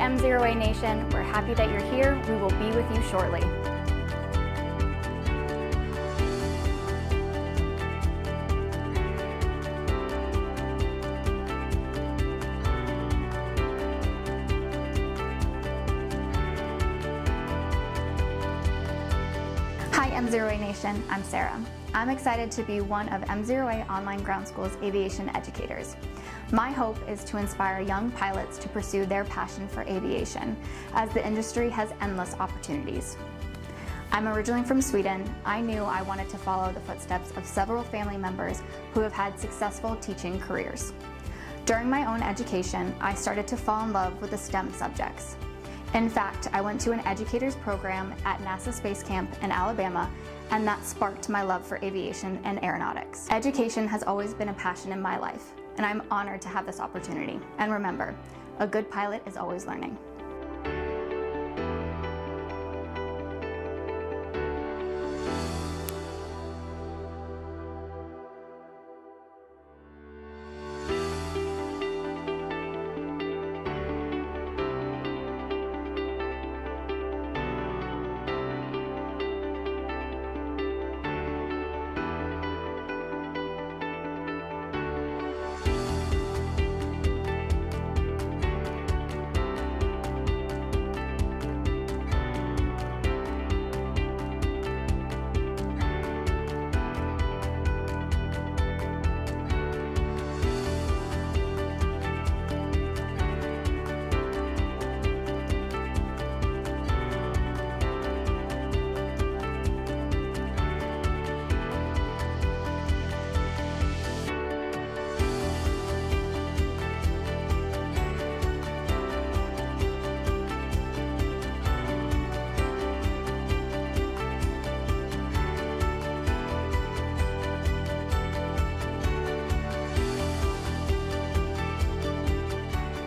M0A Nation, we're happy that you're here. We will be with you shortly. Hi M0A Nation, I'm Sarah. I'm excited to be one of M0A Online Ground School's aviation educators. My hope is to inspire young pilots to pursue their passion for aviation, as the industry has endless opportunities. I'm originally from Sweden. I knew I wanted to follow the footsteps of several family members who have had successful teaching careers. During my own education, I started to fall in love with the STEM subjects. In fact, I went to an educator's program at NASA Space Camp in Alabama, and that sparked my love for aviation and aeronautics. Education has always been a passion in my life, and I'm honored to have this opportunity. And remember, a good pilot is always learning.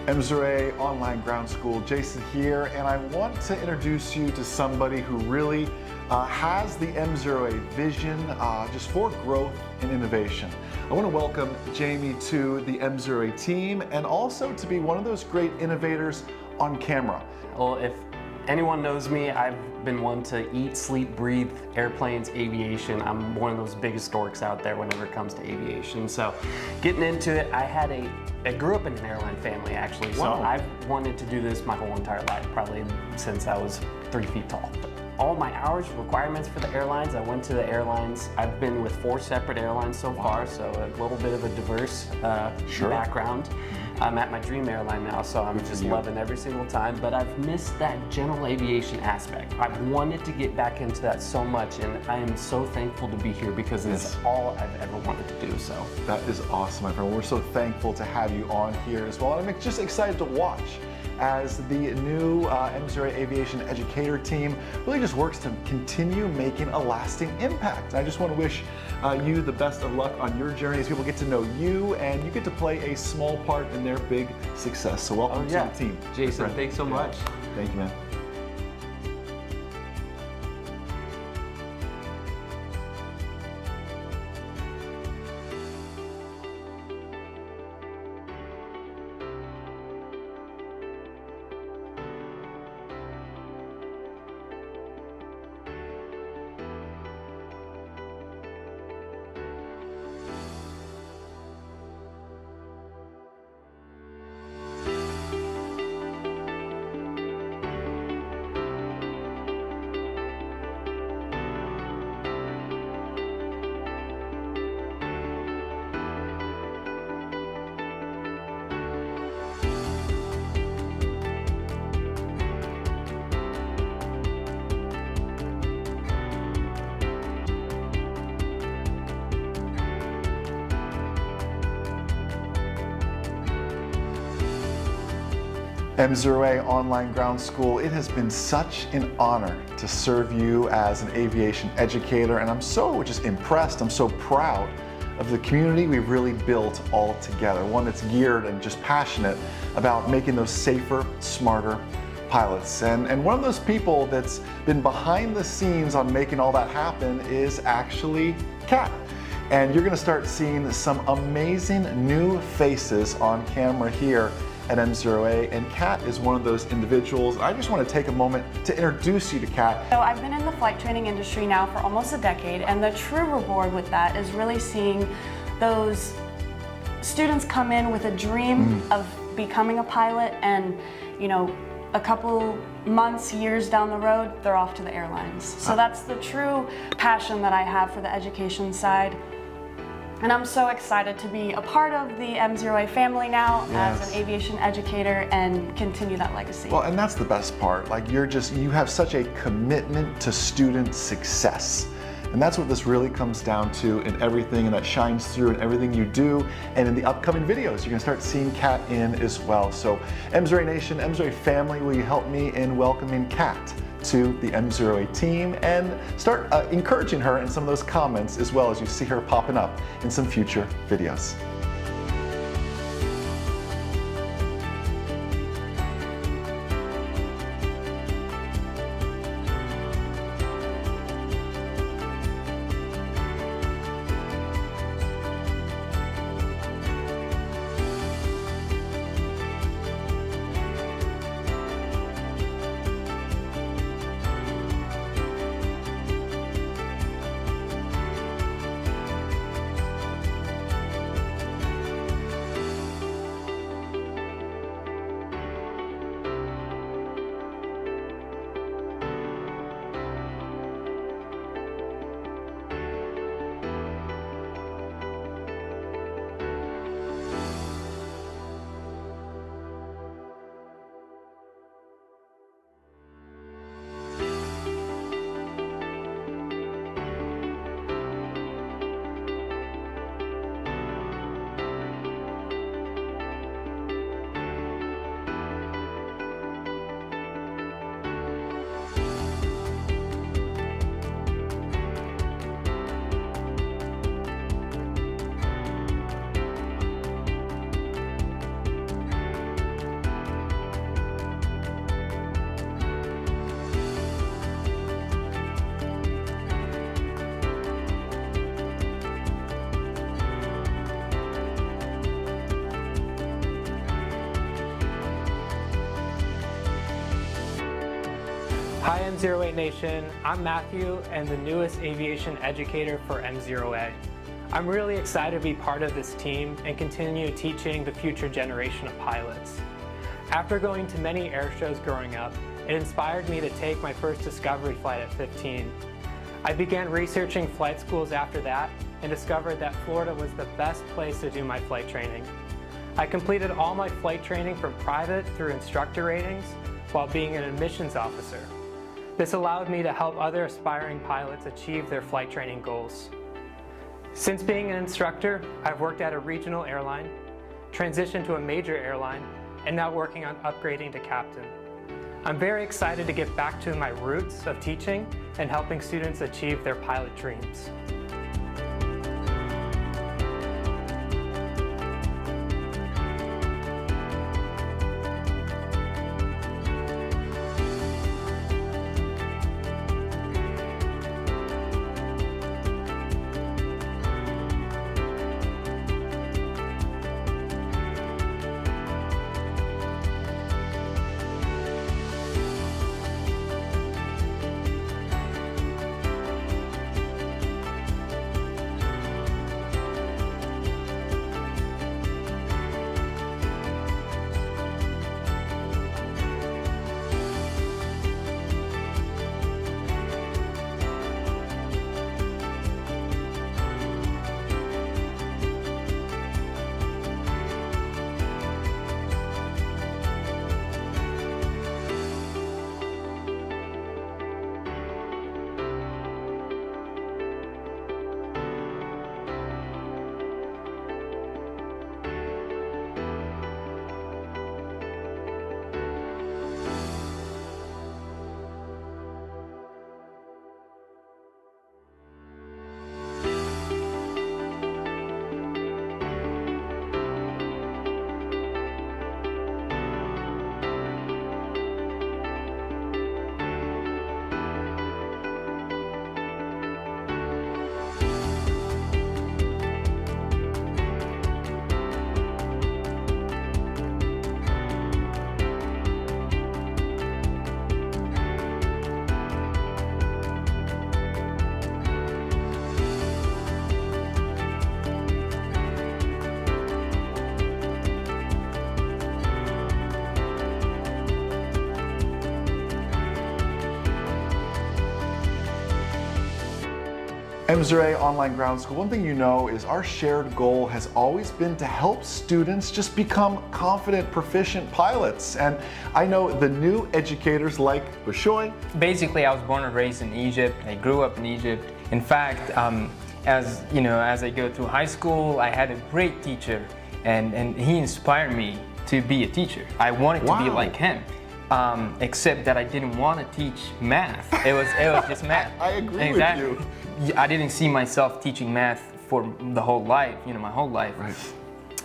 M0A Online Ground School, Jason here, and I want to introduce you to somebody who really has the M0A vision just for growth and innovation. I want to welcome Jamie to the M0A team and also to be one of those great innovators on camera. Well, if anyone knows me, I've been one to eat, sleep, breathe airplanes, aviation. I'm one of those biggest dorks out there whenever it comes to aviation. So getting into it, I grew up in an airline family actually. So Wow. I've wanted to do this my whole entire life, probably since I was 3 feet tall. All my hours, requirements for the airlines, I went to the airlines. I've been with 4 separate airlines so far, so a little bit of a diverse background. I'm at my dream airline now, so I'm just loving every single time, but I've missed that general aviation aspect. I've wanted to get back into that so much, and I am so thankful to be here because it's all I've ever wanted to do, so. That is awesome, my friend. We're so thankful to have you on here as well. And I'm just excited to watch as the new M0A Aviation Educator team really just works to continue making a lasting impact. I just want to wish you the best of luck on your journey as people get to know you and you get to play a small part in their big success. So welcome to the team. Jason, thanks so much. Thank you, man. M0A Online Ground School, it has been such an honor to serve you as an aviation educator, and I'm so just impressed, I'm so proud of the community we've really built all together. One that's geared and just passionate about making those safer, smarter pilots. And one of those people that's been behind the scenes on making all that happen is actually Kat. And you're gonna start seeing some amazing new faces on camera here at M0A, and Kat is one of those individuals. I just want to take a moment to introduce you to Kat. So I've been in the flight training industry now for almost a decade, and the true reward with that is really seeing those students come in with a dream of becoming a pilot, and a couple months, years down the road, they're off to the airlines. So that's the true passion that I have for the education side. And I'm so excited to be a part of the M0A family now as an aviation educator and continue that legacy. Well, and that's the best part. Like you have such a commitment to student success. And that's what this really comes down to in everything, and that shines through in everything you do. And in the upcoming videos, you're gonna start seeing Kat in as well. So M0A Nation, M0A family, will you help me in welcoming Kat to the M0A team and start encouraging her in some of those comments, as well as you see her popping up in some future videos. Hi M0A Nation, I'm Matthew and the newest aviation educator for M0A. I'm really excited to be part of this team and continue teaching the future generation of pilots. After going to many air shows growing up, it inspired me to take my first discovery flight at 15. I began researching flight schools after that and discovered that Florida was the best place to do my flight training. I completed all my flight training from private through instructor ratings while being an admissions officer. This allowed me to help other aspiring pilots achieve their flight training goals. Since being an instructor, I've worked at a regional airline, transitioned to a major airline, and now working on upgrading to captain. I'm very excited to get back to my roots of teaching and helping students achieve their pilot dreams. M0A Online Ground School, one thing you know is our shared goal has always been to help students just become confident, proficient pilots. And I know the new educators like Bashy. Basically, I was born and raised in Egypt. I grew up in Egypt. In fact, as you know, as I go through high school, I had a great teacher, and he inspired me to be a teacher. I wanted to be like him. Except that I didn't want to teach math. It was just math. I agree exactly. with you. I didn't see myself teaching math for the whole life, my whole life. Right.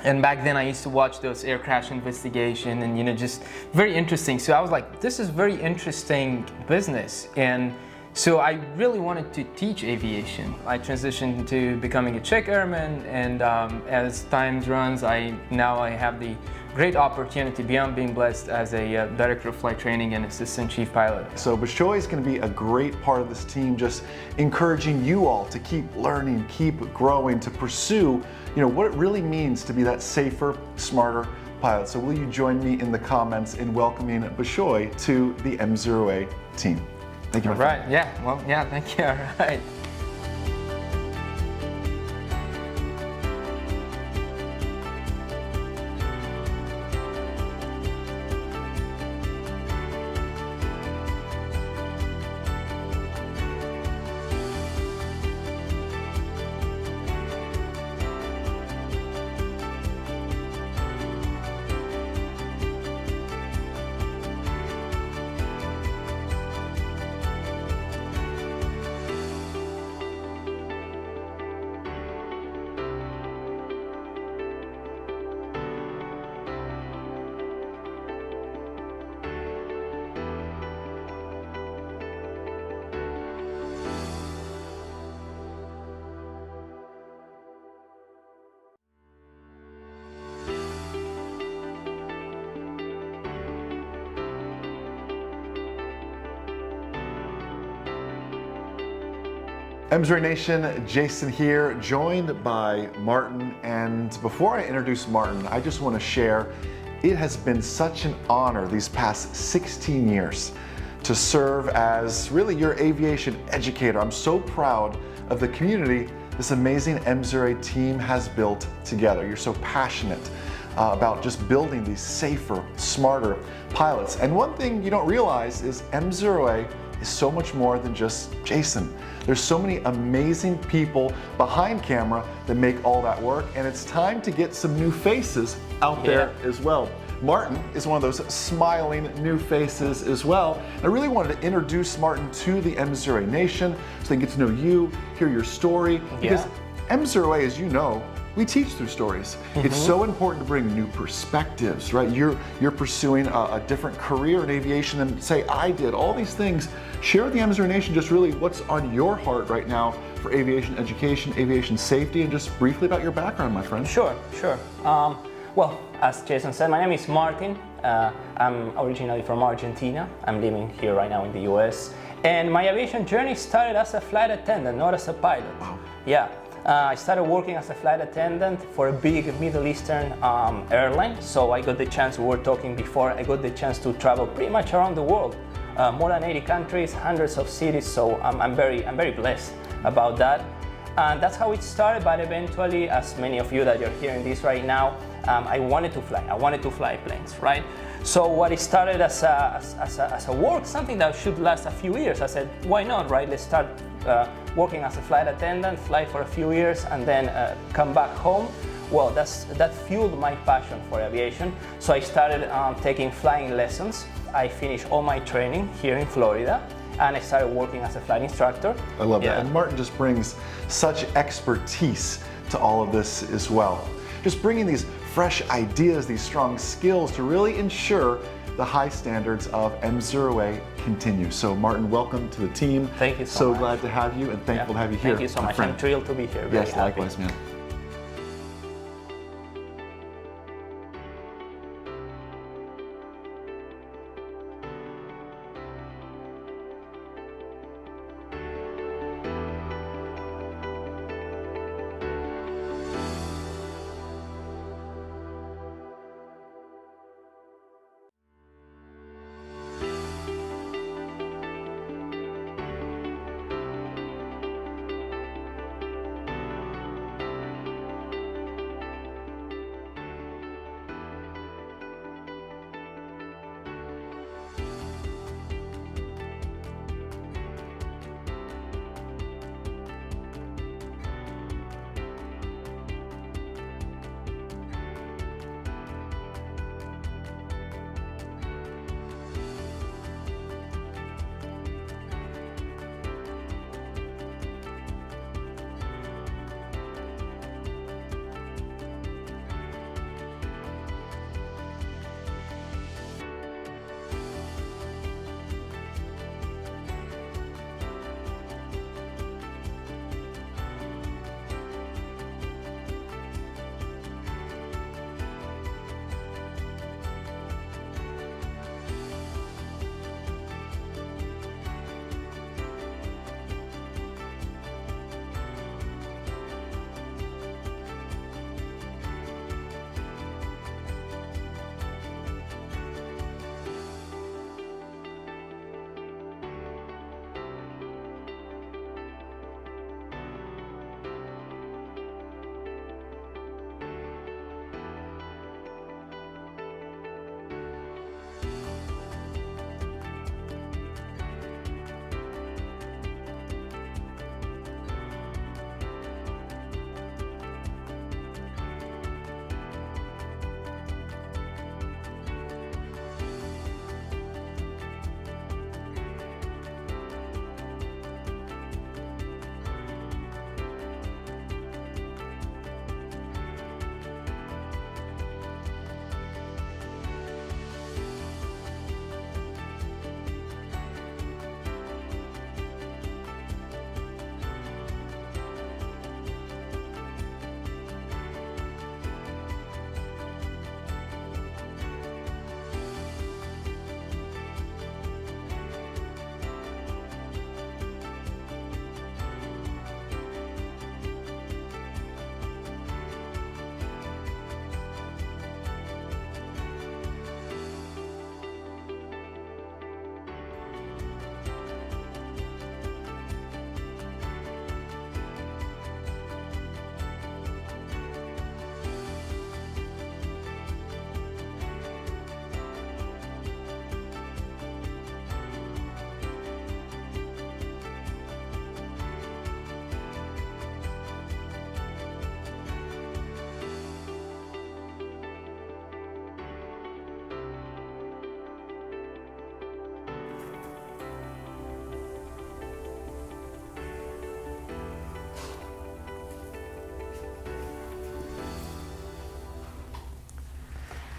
And back then I used to watch those air crash investigation and just very interesting. So I was like, this is very interesting business. And so I really wanted to teach aviation. I transitioned to becoming a check airman, and as time runs, now I have the great opportunity beyond being blessed as a director of flight training and assistant chief pilot. So Bashy is going to be a great part of this team, just encouraging you all to keep learning, keep growing, to pursue, what it really means to be that safer, smarter pilot. So will you join me in the comments in welcoming Bashy to the M0A team? Thank you. All right. Yeah. Well, yeah. Thank you. All right. M0A Nation, Jason here, joined by Martin. And before I introduce Martin, I just want to share, it has been such an honor these past 16 years to serve as really your aviation educator. I'm so proud of the community this amazing M0A team has built together. You're so passionate about just building these safer, smarter pilots. And one thing you don't realize is M0A is so much more than just Jason. There's so many amazing people behind camera that make all that work, and it's time to get some new faces out there as well. Martin is one of those smiling new faces as well. I really wanted to introduce Martin to the M0A Nation so they can get to know you, hear your story, because M0A, as you know, we teach through stories. It's so important to bring new perspectives, right? You're pursuing a different career in aviation than say I did. All these things. Share with the M0A Nation just really what's on your heart right now for aviation education, aviation safety, and just briefly about your background, my friend. Sure. Well, as Jason said, my name is Martin. I'm originally from Argentina. I'm living here right now in the US. And my aviation journey started as a flight attendant, not as a pilot. Wow. Yeah. I started working as a flight attendant for a big Middle Eastern airline. So I got the chance, we were talking before, I got the chance to travel pretty much around the world. More than 80 countries, hundreds of cities, so I'm very blessed about that. And that's how it started, but eventually, as many of you that you're hearing this right now, I wanted to fly planes, right? So what it started as a work, something that should last a few years. I said, why not, right? Let's start working as a flight attendant, fly for a few years, and then come back home. Well, that fueled my passion for aviation. So I started taking flying lessons. I finished all my training here in Florida, and I started working as a flight instructor. I love that. And Martin just brings such expertise to all of this as well. Just bringing these fresh ideas, these strong skills to really ensure the high standards of M0A continue. So Martin, welcome to the team. Thank you so much. So glad to have you and thankful to have you here. Thank you so much. I'm thrilled to be here. Yes, Very happy. likewise, man.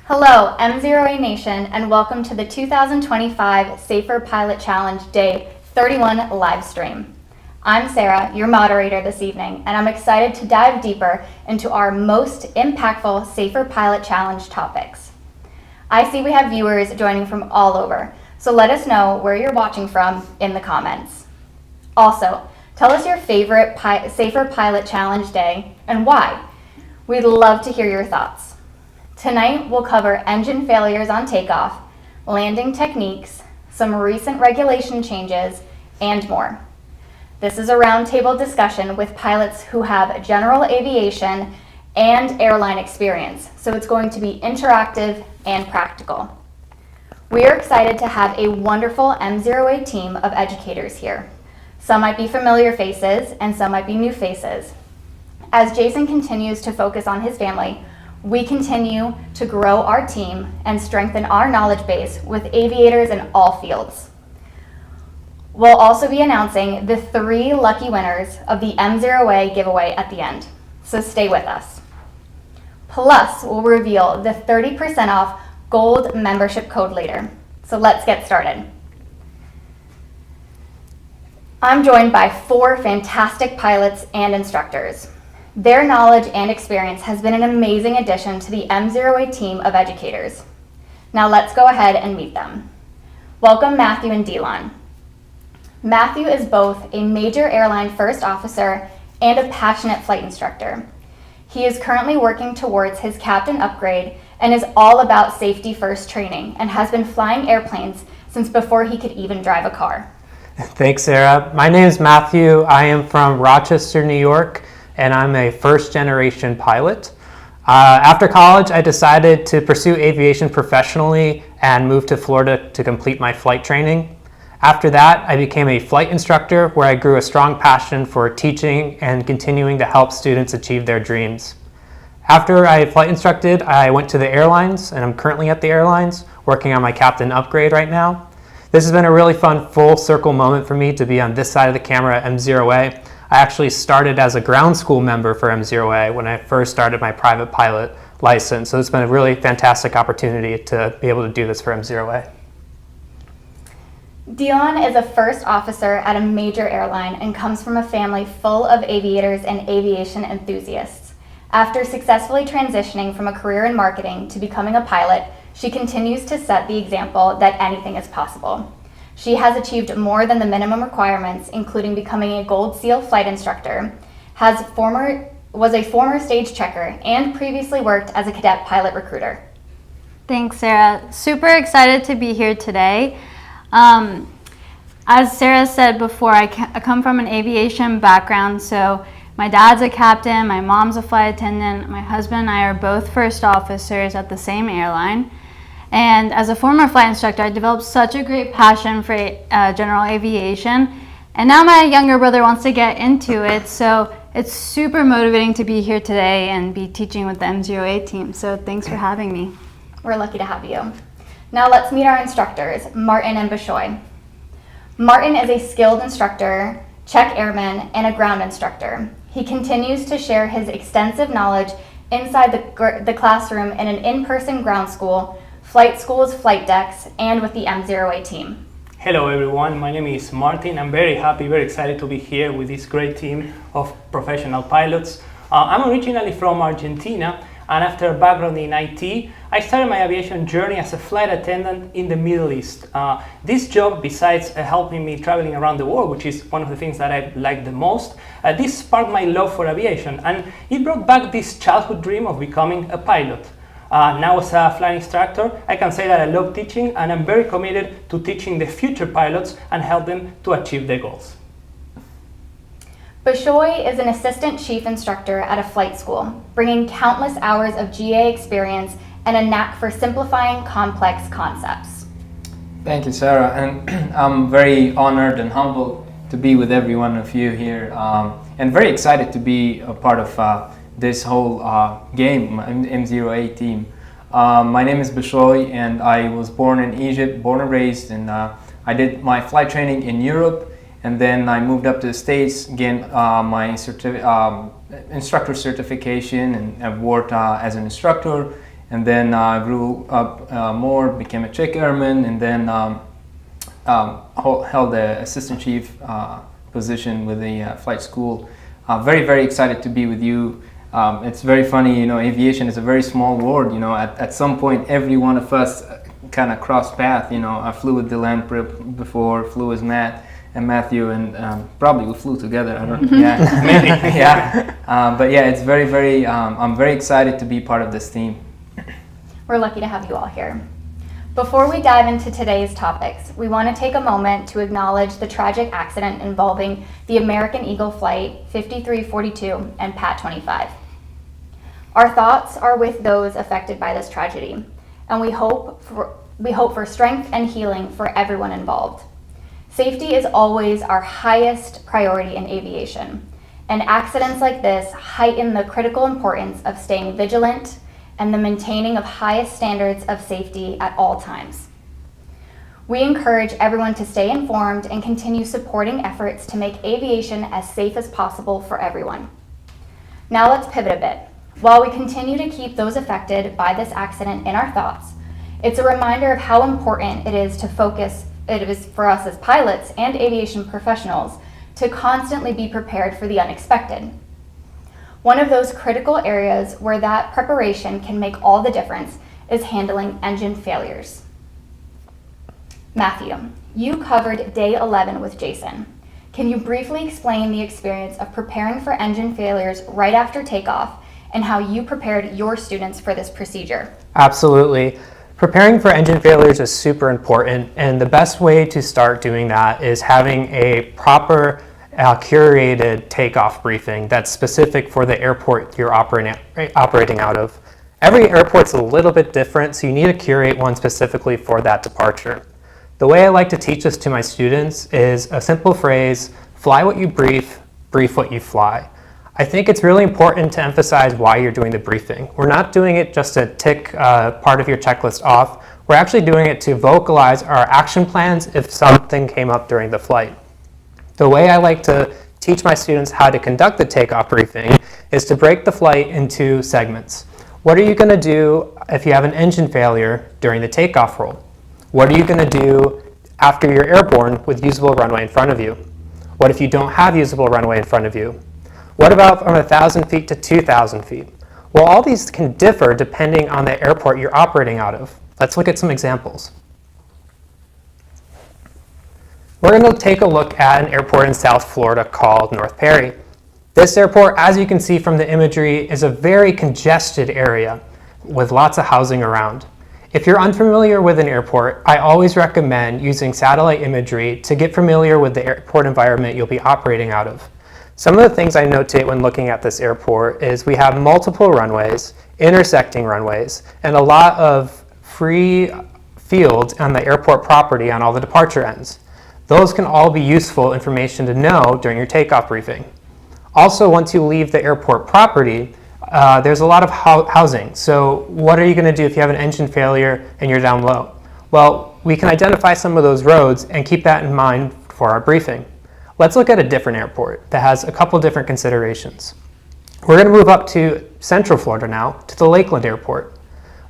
Hello, M0A Nation, and welcome to the 2025 Safer Pilot Challenge Day 31 live stream. I'm Sarah, your moderator this evening, and I'm excited to dive deeper into our most impactful Safer Pilot Challenge topics. I see we have viewers joining from all over, so let us know where you're watching from in the comments. Also, tell us your favorite Safer Pilot Challenge day and why. We'd love to hear your thoughts. Tonight, we'll cover engine failures on takeoff, landing techniques, some recent regulation changes, and more. This is a roundtable discussion with pilots who have general aviation and airline experience, so it's going to be interactive and practical. We are excited to have a wonderful M0A team of educators here. Some might be familiar faces, and some might be new faces. As Jason continues to focus on his family, we continue to grow our team and strengthen our knowledge base with aviators in all fields. We'll also be announcing the 3 lucky winners of the M0A giveaway at the end, so stay with us. Plus, we'll reveal the 30% off gold membership code later. So let's get started. I'm joined by 4 fantastic pilots and instructors. Their knowledge and experience has been an amazing addition to the M0A team of educators. Now let's go ahead and meet them. Welcome Matthew and Delon. Matthew is both a major airline first officer and a passionate flight instructor. He is currently working towards his captain upgrade and is all about safety first training and has been flying airplanes since before he could even drive a car. Thanks, Sarah. My name is Matthew. I am from Rochester, New York, and I'm a first generation pilot. After college, I decided to pursue aviation professionally and moved to Florida to complete my flight training. After that, I became a flight instructor where I grew a strong passion for teaching and continuing to help students achieve their dreams. After I flight instructed, I went to the airlines, and I'm currently at the airlines working on my captain upgrade right now. This has been a really fun full circle moment for me to be on this side of the camera at M0A. I actually started as a ground school member for M0A when I first started my private pilot license, so it's been a really fantastic opportunity to be able to do this for M0A. Delon is a first officer at a major airline and comes from a family full of aviators and aviation enthusiasts. After successfully transitioning from a career in marketing to becoming a pilot, she continues to set the example that anything is possible. She has achieved more than the minimum requirements, including becoming a Gold SEAL flight instructor, was a former stage checker, and previously worked as a cadet pilot recruiter. Thanks, Sarah. Super excited to be here today. As Sarah said before, I come from an aviation background, so my dad's a captain, my mom's a flight attendant, my husband and I are both first officers at the same airline. And as a former flight instructor, I developed such a great passion for general aviation. And now my younger brother wants to get into it, so it's super motivating to be here today and be teaching with the M0A team. So thanks for having me. We're lucky to have you. Now let's meet our instructors, Martin and Bashy. Martin is a skilled instructor, check airman, and a ground instructor. He continues to share his extensive knowledge inside the classroom in an in-person ground school, flight schools, flight decks, and with the M0A team. Hello everyone, my name is Martin. I'm very happy, very excited to be here with this great team of professional pilots. I'm originally from Argentina, and after a background in IT, I started my aviation journey as a flight attendant in the Middle East. This job, besides helping me traveling around the world, which is one of the things that I like the most, this sparked my love for aviation, and it brought back this childhood dream of becoming a pilot. Now as a flight instructor, I can say that I love teaching, and I'm very committed to teaching the future pilots and help them to achieve their goals. Bashy is an assistant chief instructor at a flight school, bringing countless hours of GA experience and a knack for simplifying complex concepts. Thank you, Sarah, and I'm very honored and humbled to be with every one of you here, and very excited to be a part of this whole game, M0A team. My name is Bashy, and I was born in Egypt, born and raised, and I did my flight training in Europe, and then I moved up to the States, gained my instructor certification, and I've worked as an instructor, and then I grew up more, became a Czech airman, and then held the assistant chief position with the flight school. Very, very excited to be with you. It's very funny, you know, aviation is a very small world, you know, at some point every one of us kind of crossed path, you know. I flew with Dylan before, flew with Matt and Matthew, and probably we flew together, I don't know, yeah, maybe, yeah. But yeah, it's very, very, I'm very excited to be part of this team. We're lucky to have you all here. Before we dive into today's topics, we want to take a moment to acknowledge the tragic accident involving the American Eagle Flight 5342 and PAT 25. Our thoughts are with those affected by this tragedy, and we hope for strength and healing for everyone involved. Safety is always our highest priority in aviation, and accidents like this heighten the critical importance of staying vigilant and the maintaining of highest standards of safety at all times. We encourage everyone to stay informed and continue supporting efforts to make aviation as safe as possible for everyone. Now let's pivot a bit. While we continue to keep those affected by this accident in our thoughts, it's a reminder of how important it is for us as pilots and aviation professionals to constantly be prepared for the unexpected. One of those critical areas where that preparation can make all the difference is handling engine failures. Matthew, you covered day 11 with Jason. Can you briefly explain the experience of preparing for engine failures right after takeoff and how you prepared your students for this procedure? Absolutely. Preparing for engine failures is super important, and the best way to start doing that is having a proper curated takeoff briefing that's specific for the airport you're operating out of. Every airport's a little bit different, so you need to curate one specifically for that departure. The way I like to teach this to my students is a simple phrase: fly what you brief, brief what you fly. I think it's really important to emphasize why you're doing the briefing. We're not doing it just to tick part of your checklist off. We're actually doing it to vocalize our action plans if something came up during the flight. The way I like to teach my students how to conduct the takeoff briefing is to break the flight into segments. What are you going to do if you have an engine failure during the takeoff roll? What are you going to do after you're airborne with usable runway in front of you? What if you don't have usable runway in front of you? What about from 1,000 feet to 2,000 feet? Well, all these can differ depending on the airport you're operating out of. Let's look at some examples. We're going to take a look at an airport in South Florida called North Perry. This airport, as you can see from the imagery, is a very congested area with lots of housing around. If you're unfamiliar with an airport, I always recommend using satellite imagery to get familiar with the airport environment you'll be operating out of. Some of the things I notate when looking at this airport is we have multiple runways, intersecting runways, and a lot of free fields on the airport property on all the departure ends. Those can all be useful information to know during your takeoff briefing. Also, once you leave the airport property, there's a lot of housing. So what are you going to do if you have an engine failure and you're down low? Well, we can identify some of those roads and keep that in mind for our briefing. Let's look at a different airport that has a couple different considerations. We're going to move up to Central Florida now, to the Lakeland Airport.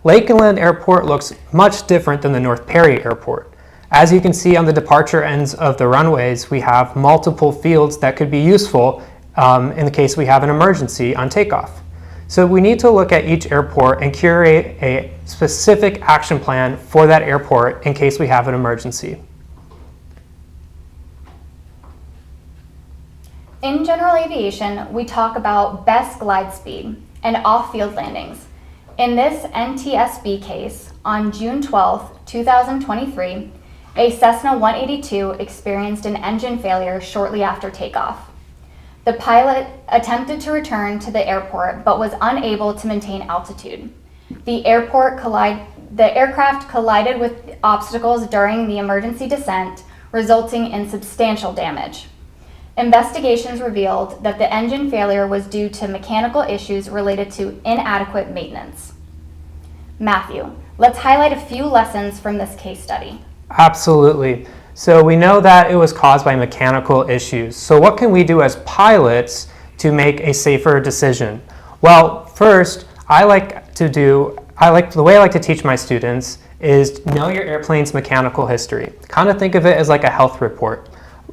Lakeland Airport looks much different than the North Perry Airport. As you can see on the departure ends of the runways, we have multiple fields that could be useful in the case we have an emergency on takeoff. So we need to look at each airport and curate a specific action plan for that airport in case we have an emergency. In general aviation, we talk about best glide speed and off-field landings. In this NTSB case, on June 12, 2023, a Cessna 182 experienced an engine failure shortly after takeoff. The pilot attempted to return to the airport but was unable to maintain altitude. The aircraft collided with obstacles during the emergency descent, resulting in substantial damage. Investigations revealed that the engine failure was due to mechanical issues related to inadequate maintenance. Matthew, let's highlight a few lessons from this case study. Absolutely. So we know that it was caused by mechanical issues. So what can we do as pilots to make a safer decision? Well, first, I like to do The way I like to teach my students is know your airplane's mechanical history. Kind of think of it as like a health report.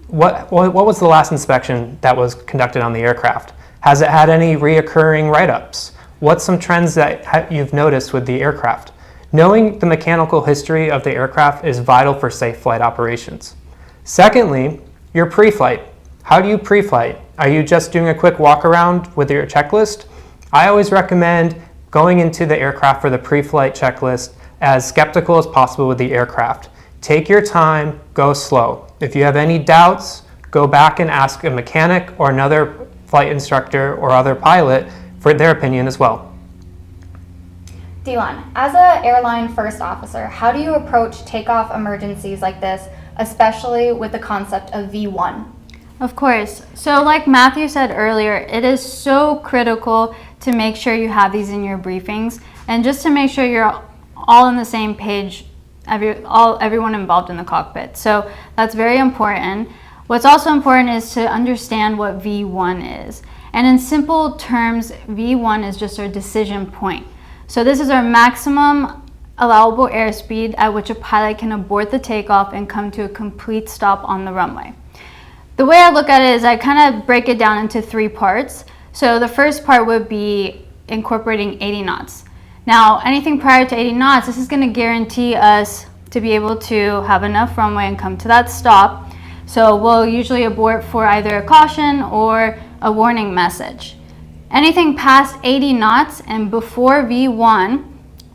What was the last inspection that was conducted on the aircraft? Has it had any reoccurring write-ups? What's some trends that you've noticed with the aircraft? Knowing the mechanical history of the aircraft is vital for safe flight operations. Secondly, your pre-flight. How do you pre-flight? Are you just doing a quick walk around with your checklist? I always recommend going into the aircraft for the pre-flight checklist as skeptical as possible with the aircraft. Take your time, go slow. If you have any doubts, go back and ask a mechanic or another flight instructor or other pilot for their opinion as well. Delon, as an airline first officer, how do you approach takeoff emergencies like this, especially with the concept of V1? Of course. So like Matthew said earlier, it is so critical to make sure you have these in your briefings, and just to make sure you're all on the same page, everyone involved in the cockpit. So that's very important. What's also important is to understand what V1 is. And in simple terms, V1 is just our decision point. So this is our maximum allowable airspeed at which a pilot can abort the takeoff and come to a complete stop on the runway. The way I look at it is I kind of break it down into 3 parts. So the first part would be incorporating 80 knots. Now, anything prior to 80 knots, this is going to guarantee us to be able to have enough runway and come to that stop. So we'll usually abort for either a caution or a warning message. Anything past 80 knots and before V1,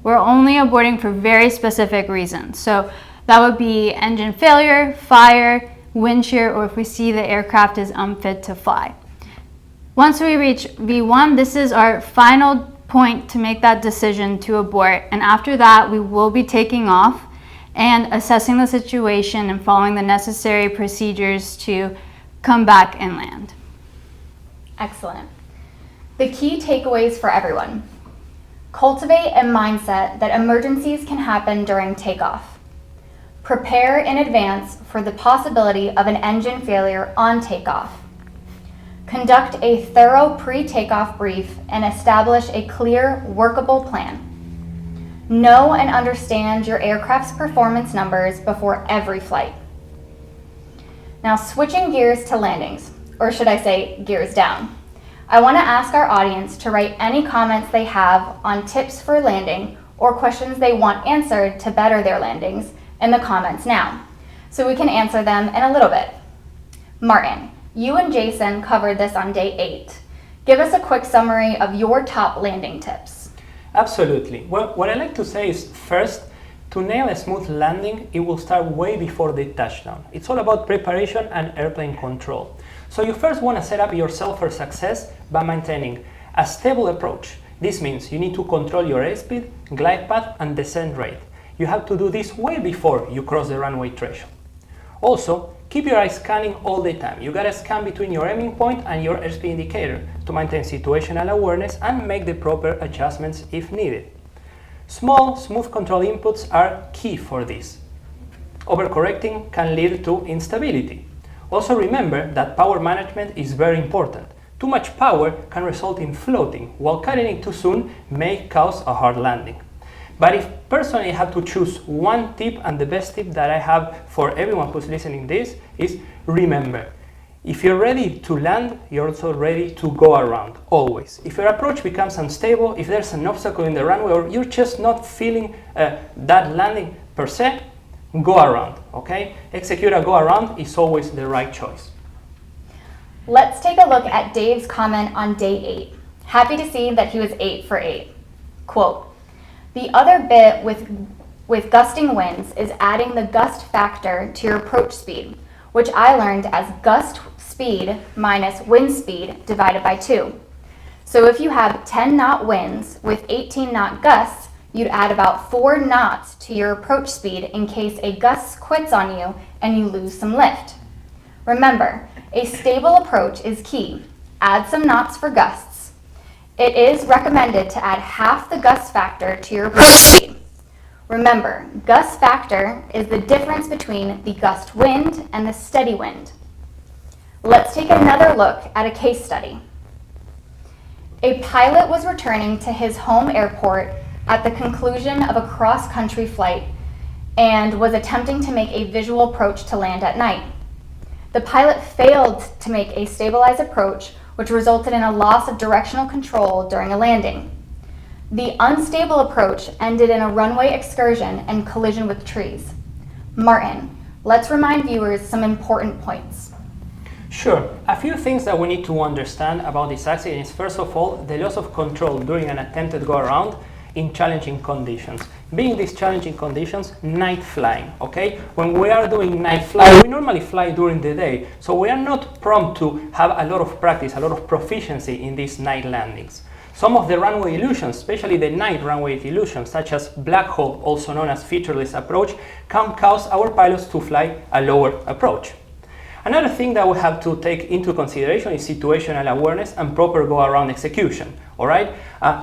we're only aborting for very specific reasons. So that would be engine failure, fire, wind shear, or if we see the aircraft is unfit to fly. Once we reach V1, this is our final point to make that decision to abort, and after that we will be taking off and assessing the situation and following the necessary procedures to come back and land. Excellent. The key takeaways for everyone. Cultivate a mindset that emergencies can happen during takeoff. Prepare in advance for the possibility of an engine failure on takeoff. Conduct a thorough pre-takeoff brief and establish a clear, workable plan. Know and understand your aircraft's performance numbers before every flight. Now, switching gears to landings, or should I say gears down. I want to ask our audience to write any comments they have on tips for landing or questions they want answered to better their landings in the comments now, so we can answer them in a little bit. Martin, you and Jason covered this on day 8. Give us a quick summary of your top landing tips. Absolutely. Well, what I like to say is, first, to nail a smooth landing, it will start way before the touchdown. It's all about preparation and airplane control. So you first want to set up yourself for success by maintaining a stable approach. This means you need to control your airspeed, glide path, and descent rate. You have to do this way before you cross the runway threshold. Also, keep your eyes scanning all the time. You gotta scan between your aiming point and your airspeed indicator to maintain situational awareness and make the proper adjustments if needed. Small, smooth control inputs are key for this. Overcorrecting can lead to instability. Also remember that power management is very important. Too much power can result in floating, while cutting it too soon may cause a hard landing. But if personally I have to choose one tip, and the best tip that I have for everyone who's listening this is, remember, if you're ready to land, you're also ready to go around, always. If your approach becomes unstable, if there's an obstacle in the runway, or you're just not feeling that landing per se, go around, okay? Execute a go around is always the right choice. Let's take a look at Dave's comment on day 8. Happy to see that he was 8 for 8. Quote, the other bit with gusting winds is adding the gust factor to your approach speed, which I learned as gust speed minus wind speed divided by 2. So if you have 10 knot winds with 18 knot gusts, you'd add about 4 knots to your approach speed in case a gust quits on you and you lose some lift. Remember, a stable approach is key. Add some knots for gusts. It is recommended to add half the gust factor to your approach speed. Remember, gust factor is the difference between the gust wind and the steady wind. Let's take another look at a case study. A pilot was returning to his home airport at the conclusion of a cross-country flight and was attempting to make a visual approach to land at night. The pilot failed to make a stabilized approach, which resulted in a loss of directional control during a landing. The unstable approach ended in a runway excursion and collision with trees. Martin, let's remind viewers some important points. Sure. A few things that we need to understand about this accident is, first of all, the loss of control during an attempted go-around in challenging conditions. Being these challenging conditions, night flying, okay? When we are doing night flying, we normally fly during the day, so we are not prompt to have a lot of practice, a lot of proficiency in these night landings. Some of the runway illusions, especially the night runway illusions, such as black hole, also known as featureless approach, can cause our pilots to fly a lower approach. Another thing that we have to take into consideration is situational awareness and proper go-around execution. All right,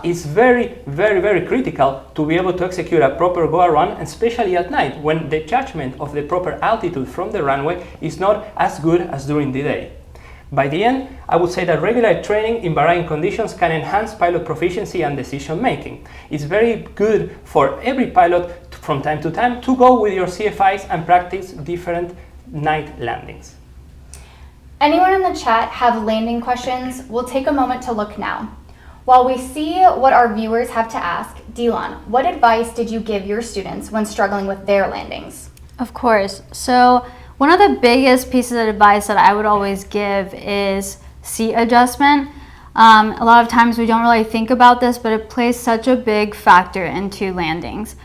it's very, very, very critical to be able to execute a proper go-around, especially at night when the judgment of the proper altitude from the runway is not as good as during the day. By the end, I would say that regular training in varying conditions can enhance pilot proficiency and decision making. It's very good for every pilot from time to time to go with your CFIs and practice different night landings. Anyone in the chat have landing questions? We'll take a moment to look now. While we see what our viewers have to ask, Dylan, what advice did you give your students when struggling with their landings? Of course. So one of the biggest pieces of advice that I would always give is seat adjustment. A lot of times we don't really think about this, but it plays such a big factor into landings.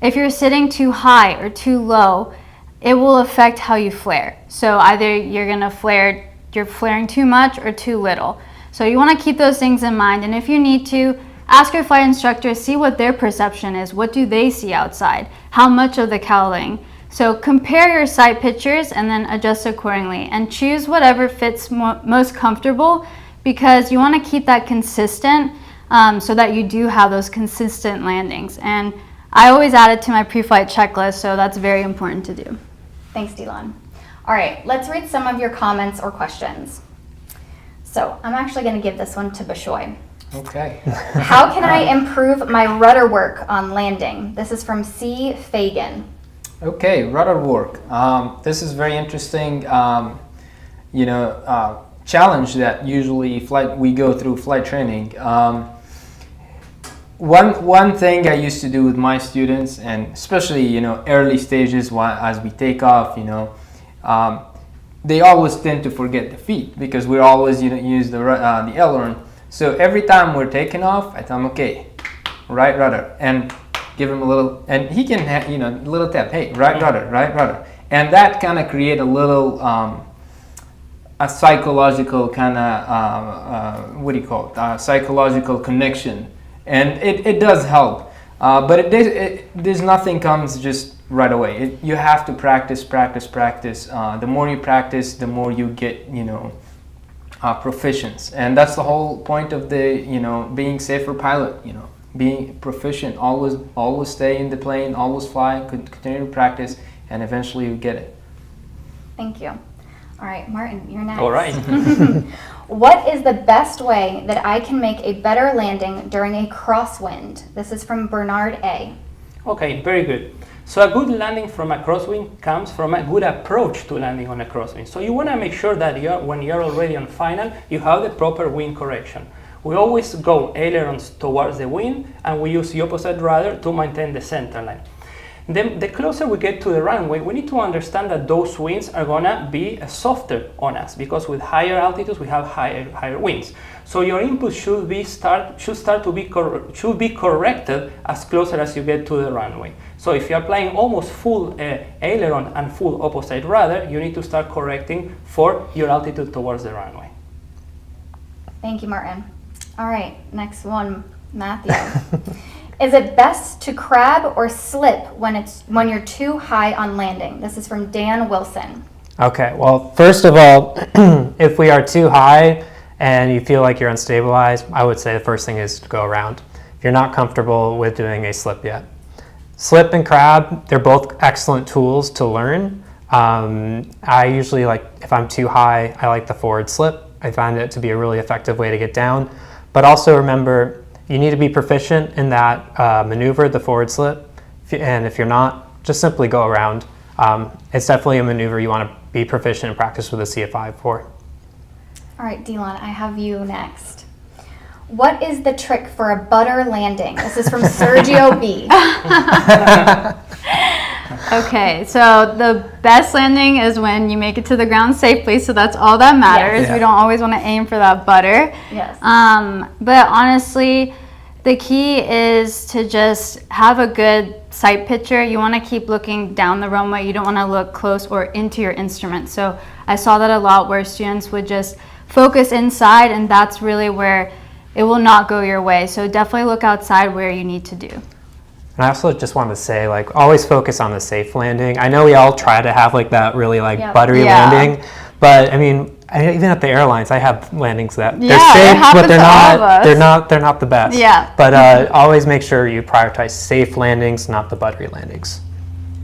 If you're sitting too high or too low, it will affect how you flare. So either you're flaring too much or too little. So you want to keep those things in mind, and if you need to, ask your flight instructor, see what their perception is. What do they see outside? How much of the cowling? So compare your sight pictures and then adjust accordingly, and choose whatever fits most comfortable, because you want to keep that consistent so that you do have those consistent landings. And I always add it to my pre-flight checklist, so that's very important to do. Thanks, Dylan. All right, let's read some of your comments or questions. So I'm actually going to give this one to Bashy. Okay. How can I improve my rudder work on landing? This is from C. Fagan. Okay, rudder work. This is very interesting. Challenge that usually we go through flight training. One thing I used to do with my students, and especially early stages as we take off, they always tend to forget the feet because we're always use the aileron. So every time we're taking off, I tell them, okay, right rudder, and give him a little, and he can have a little tap, hey, right rudder, and that kind of create a little a psychological kind of psychological connection. And it does help, but there's nothing comes just right away. You have to practice. The more you practice, the more you get, proficiency. And that's the whole point of the, being safer pilot. Being proficient. Always stay in the plane. Always fly. Continue to practice, and eventually you get it. Thank you. All right, Martin, you're next. All right. What is the best way that I can make a better landing during a crosswind? This is from Bernard A. Okay, very good. So a good landing from a crosswind comes from a good approach to landing on a crosswind. So you want to make sure that when you're already on final, you have the proper wind correction. We always go ailerons towards the wind, and we use the opposite rudder to maintain the center line. Then the closer we get to the runway, we need to understand that those winds are gonna be softer on us, because with higher altitudes we have higher winds. So your input should be corrected as closer as you get to the runway. So if you are applying almost full aileron and full opposite rudder, you need to start correcting for your altitude towards the runway. Thank you, Martin. All right, next one, Matthew. Is it best to crab or slip when you're too high on landing? This is from Dan Wilson. Okay, well, first of all, if we are too high and you feel like you're unstabilized, I would say the first thing is to go around. If you're not comfortable with doing a slip yet. Slip and crab, they're both excellent tools to learn. I usually if I'm too high, I like the forward slip. I find it to be a really effective way to get down. But also remember, You need to be proficient in that maneuver, the forward slip, and if you're not, just simply go around. It's definitely a maneuver you want to be proficient and practice with a CFI for. All right, Delon, I have you next. What is the trick for a butter landing? This is from Sergio B. Okay, so the best landing is when you make it to the ground safely, so that's all that matters. Yes. We don't always want to aim for that butter. Yes. But honestly, the key is to just have a good sight picture. You want to keep looking down the runway. You don't want to look close or into your instrument. So I saw that a lot where students would just focus inside, and that's really where it will not go your way. So definitely look outside where you need to do. And I also just wanted to say, like, always focus on the safe landing. I know we all try to have like that really like Yep. buttery Yeah. landing, but I mean, even at the airlines, I have landings that they're Yeah, it safe, but happens they're to all of not. us. They're not the best. Yeah. But always make sure you prioritize safe landings, not the buttery landings.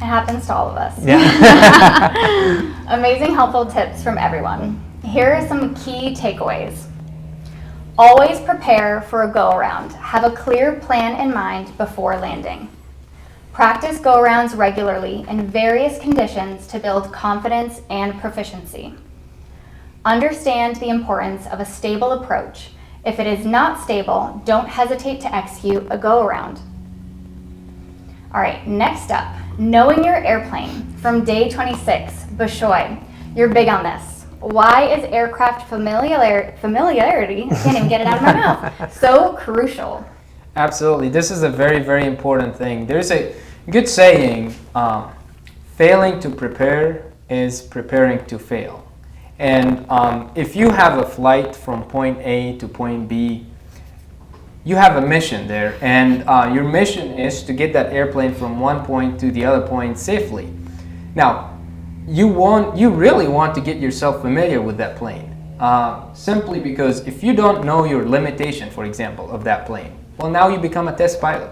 It happens to all of us. Yeah. Amazing, helpful tips from everyone. Here are some key takeaways. Always prepare for a go-around. Have a clear plan in mind before landing. Practice go-arounds regularly in various conditions to build confidence and proficiency. Understand the importance of a stable approach. If it is not stable, don't hesitate to execute a go-around. All right, next up, knowing your airplane. From day 26, Bashy, you're big on this. Why is aircraft familiarity, I can't even get it out of my mouth, so crucial? Absolutely. This is a very, very important thing. There's a good saying, failing to prepare is preparing to fail. And if you have a flight from point A to point B, you have a mission there, and your mission is to get that airplane from one point to the other point safely. Now, you really want to get yourself familiar with that plane, simply because if you don't know your limitation, for example, of that plane, well, now you become a test pilot.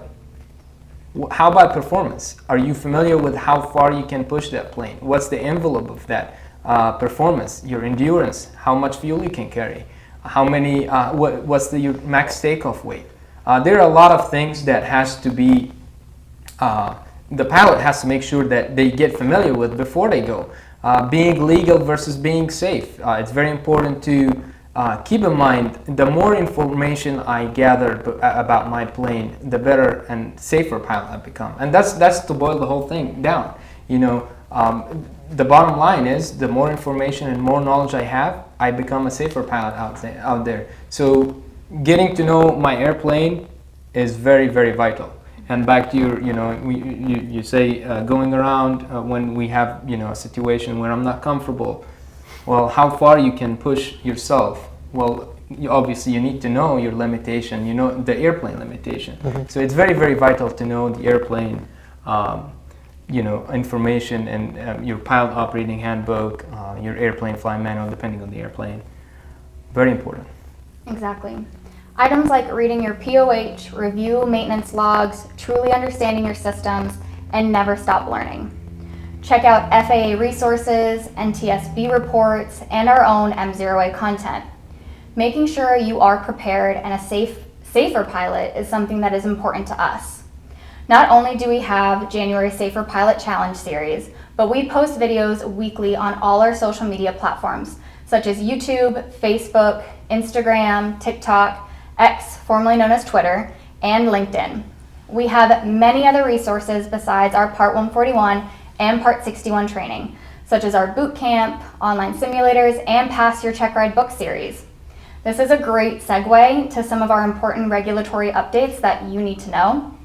How about performance? Are you familiar with how far you can push that plane? What's the envelope of that performance? Your endurance, how much fuel you can carry, how many, what's your max takeoff weight? There are a lot of things that has to be the pilot has to make sure that they get familiar with before they go. Being legal versus being safe. It's very important to keep in mind, the more information I gather about my plane, the better and safer pilot I become. And that's to boil the whole thing down. You know, the bottom line is the more information and more knowledge I have, I become a safer pilot out there. So getting to know my airplane is very, very vital. And back to your, you say going around when we have, a situation where I'm not comfortable. Well, how far you can push yourself? Well, obviously you need to know your limitation, the airplane limitation. Mm-hmm. So it's very, very vital to know the airplane, information and your pilot operating handbook, your airplane flying manual, depending on the airplane. Very important. Exactly. Items like reading your POH, review maintenance logs, truly understanding your systems, and never stop learning. Check out FAA resources, NTSB reports, and our own M0A content. Making sure you are prepared and a safer pilot is something that is important to us. Not only do we have January Safer Pilot Challenge series, but we post videos weekly on all our social media platforms, such as YouTube, Facebook, Instagram, TikTok, X, formerly known as Twitter, and LinkedIn. We have many other resources besides our Part 141 and Part 61 training, such as our boot camp, online simulators, and Pass Your Check Ride book series. This is a great segue to some of our important regulatory updates that you need to know.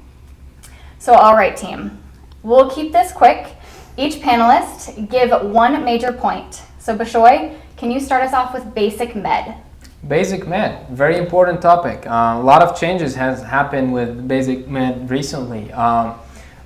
So all right, team, we'll keep this quick. Each panelist give one major point. So Bashy, can you start us off with basic med? Basic med, very important topic. A lot of changes has happened with basic med recently.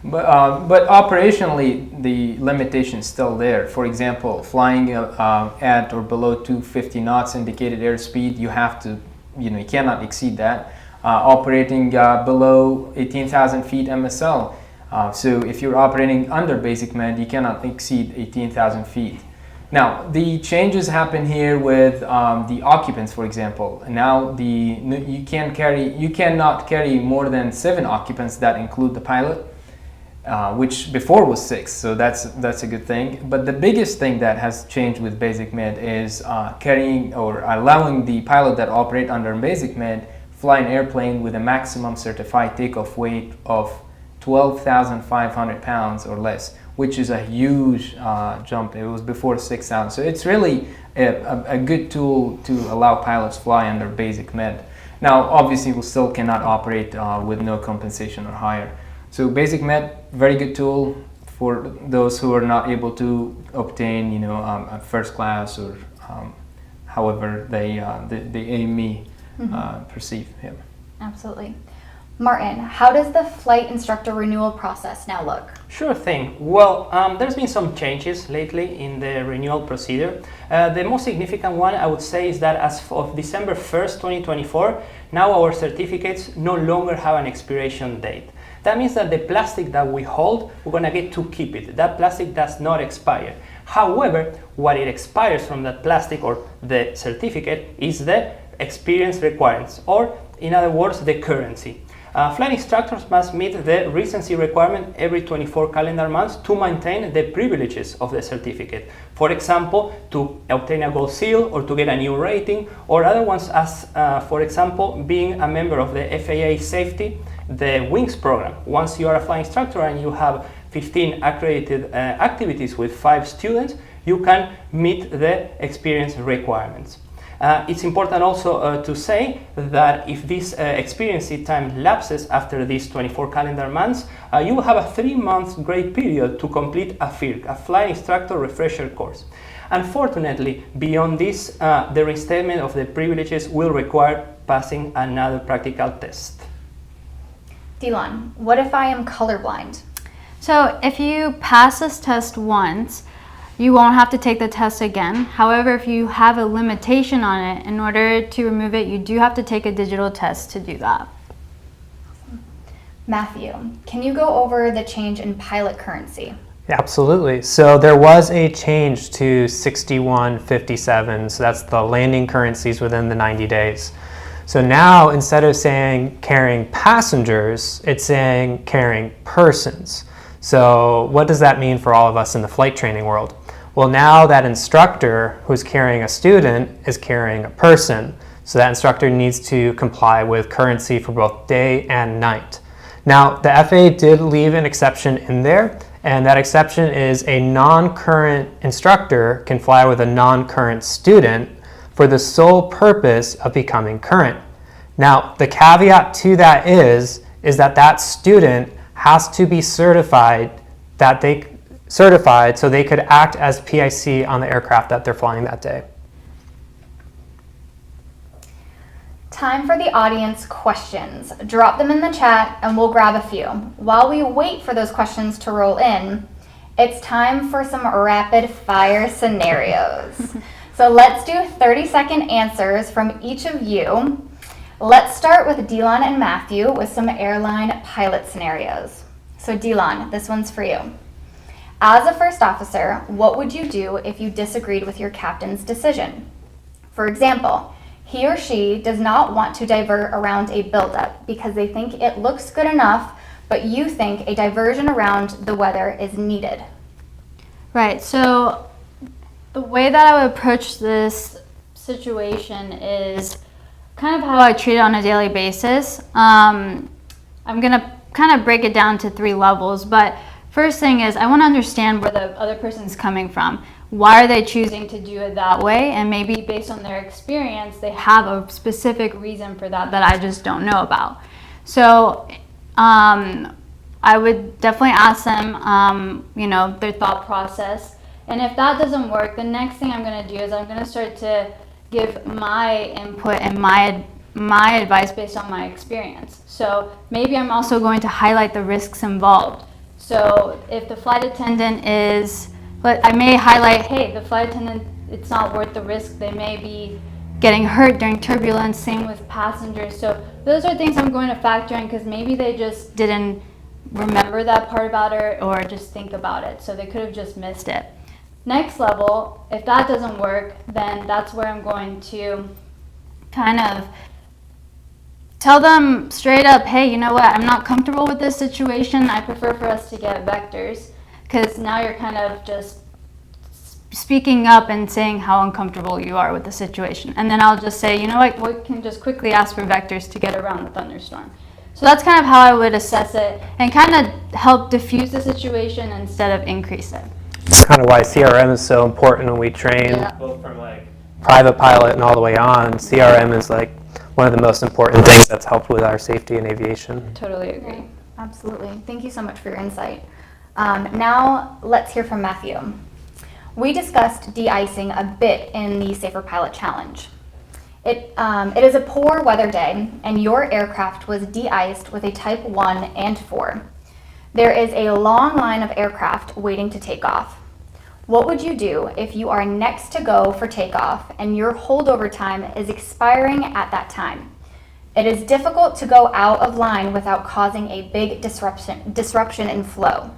But operationally, the limitation is still there. For example, flying at or below 250 knots indicated airspeed, you have to, you cannot exceed that. Operating below 18,000 feet MSL. So if you're operating under basic med, you cannot exceed 18,000 feet. Now, the changes happen here with the occupants, for example. Now, you cannot carry more than 7 occupants that include the pilot, which before was 6, so that's a good thing. But the biggest thing that has changed with Basic Med is carrying or allowing the pilot that operate under Basic Med fly an airplane with a maximum certified takeoff weight of 12,500 pounds or less, which is a huge jump. It was before 6,000. So it's really a good tool to allow pilots fly under Basic Med. Now, obviously, we still cannot operate with no compensation or higher. So Basic Med, very good tool for those who are not able to obtain, a first class or however the AME perceive him. Absolutely. Martin, how does the flight instructor renewal process now look? Sure thing. Well, there's been some changes lately in the renewal procedure. The most significant one, I would say, is that as of December 1st, 2024, now our certificates no longer have an expiration date. That means that the plastic that we hold, we're going to get to keep it. That plastic does not expire. However, what it expires from that plastic or the certificate is the experience requirements, or in other words, the currency. Flight instructors must meet the recency requirement every 24 calendar months to maintain the privileges of the certificate. For example, to obtain a gold seal or to get a new rating, or other ones as, for example, being a member of the FAA safety, the WINGS program. Once you are a flight instructor and you have 15 accredited activities with 5 students, you can meet the experience requirements. It's important also to say that if this experience time lapses after these 24 calendar months, you will have a 3-month grace period to complete a FIRC, a Flight Instructor Refresher course. Unfortunately, beyond this, the reinstatement of the privileges will require passing another practical test. Dylan, what if I am colorblind? So if you pass this test once, you won't have to take the test again. However, if you have a limitation on it, in order to remove it, you do have to take a digital test to do that. Matthew, can you go over the change in pilot currency? Yeah, absolutely. So there was a change to 6157, so that's the landing currencies within the 90 days. So now, instead of saying carrying passengers, it's saying carrying persons. So what does that mean for all of us in the flight training world? Well, now that instructor who's carrying a student is carrying a person. So that instructor needs to comply with currency for both day and night. Now, the FAA did leave an exception in there, and that exception is a non-current instructor can fly with a non-current student for the sole purpose of becoming current. Now, the caveat to that is that that student has to be certified so they could act as PIC on the aircraft that they're flying that day. Time for the audience questions. Drop them in the chat and we'll grab a few. While we wait for those questions to roll in, it's time for some rapid fire scenarios. So let's do 30-second answers from each of you. Let's start with Dylan and Matthew with some airline pilot scenarios. So Dylan, this one's for you. As a first officer, what would you do if you disagreed with your captain's decision? For example, he or she does not want to divert around a buildup because they think it looks good enough, but you think a diversion around the weather is needed. Right, so the way that I would approach this situation is kind of how I treat it on a daily basis. I'm gonna kind of break it down to 3 levels, but first thing is I want to understand where the other person's coming from. Why are they choosing to do it that way? And maybe based on their experience, they have a specific reason for that I just don't know about. So I would definitely ask them, their thought process. And if that doesn't work, the next thing I'm going to do is I'm going to start to give my input and my advice based on my experience. So maybe I'm also going to highlight the risks involved. So if the flight attendant I may highlight, hey, the flight attendant, it's not worth the risk. They may be getting hurt during turbulence, same with passengers. So those are things I'm going to factor in because maybe they just didn't remember that part about it or just think about it. So they could have just missed it. Next level, if that doesn't work, then that's where I'm going to kind of tell them straight up, hey, you know what, I'm not comfortable with this situation. I prefer for us to get vectors, because now you're kind of just speaking up and saying how uncomfortable you are with the situation. And then I'll just say, you know what, we can just quickly ask for vectors to get around the thunderstorm. So that's kind of how I would assess it and kind of help diffuse the situation instead of increase it. That's kind of why CRM is so important when we train, both from like private pilot and all the way on. CRM is like one of the most important things that's helped with our safety in aviation. Totally agree. Absolutely. Thank you so much for your insight. Now let's hear from Matthew. We discussed de-icing a bit in the Safer Pilot Challenge. It is a poor weather day, and your aircraft was de-iced with a Type 1 and 4. There is a long line of aircraft waiting to take off. What would you do if you are next to go for takeoff and your holdover time is expiring at that time? It is difficult to go out of line without causing a big disruption in flow.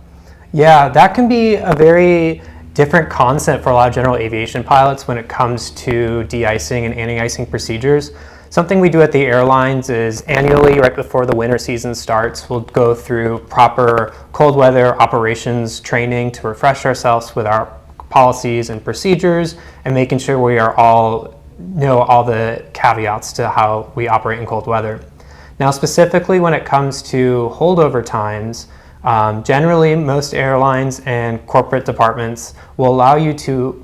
Yeah, that can be a very different concept for a lot of general aviation pilots when it comes to de-icing and anti-icing procedures. Something we do at the airlines is annually, right before the winter season starts, we'll go through proper cold weather operations training to refresh ourselves with our policies and procedures and making sure we are all know all the caveats to how we operate in cold weather. Now, specifically when it comes to holdover times, generally most airlines and corporate departments will allow you to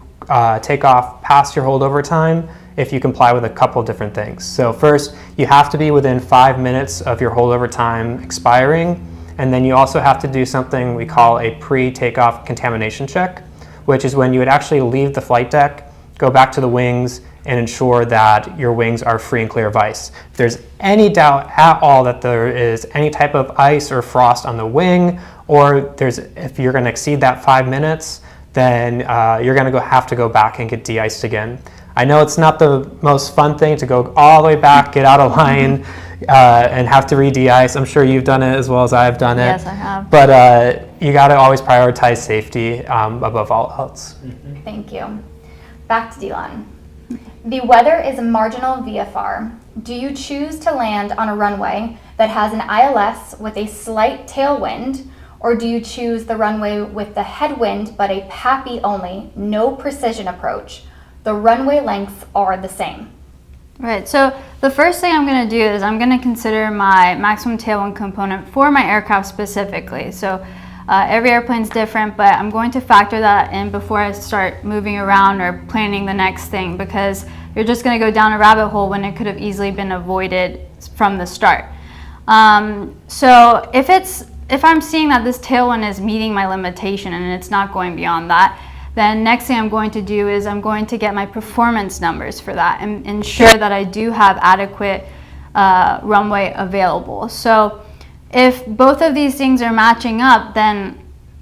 take off past your holdover time if you comply with a couple different things. So first, you have to be within 5 minutes of your holdover time expiring, and then you also have to do something we call a pre-takeoff contamination check, which is when you would actually leave the flight deck, go back to the wings, and ensure that your wings are free and clear of ice. If there's any doubt at all that there is any type of ice or frost on the wing, or if you're going to exceed that 5 minutes, then you're going to have to go back and get de-iced again. I know it's not the most fun thing to go all the way back, get out of line, and have to re-de-ice. I'm sure you've done it as well as I've done it. Yes, I have. But you got to always prioritize safety above all else. Thank you. Back to Dylan. The weather is a marginal VFR. Do you choose to land on a runway that has an ILS with a slight tailwind, or do you choose the runway with the headwind but a PAPI only, no precision approach? The runway lengths are the same. Right, so the first thing I'm going to do is I'm going to consider my maximum tailwind component for my aircraft specifically. So every airplane's different, but I'm going to factor that in before I start moving around or planning the next thing, because you're just going to go down a rabbit hole when it could have easily been avoided from the start. So if I'm seeing that this tailwind is meeting my limitation and it's not going beyond that, then next thing I'm going to do is I'm going to get my performance numbers for that and ensure that I do have adequate runway available. So if both of these things are matching up, then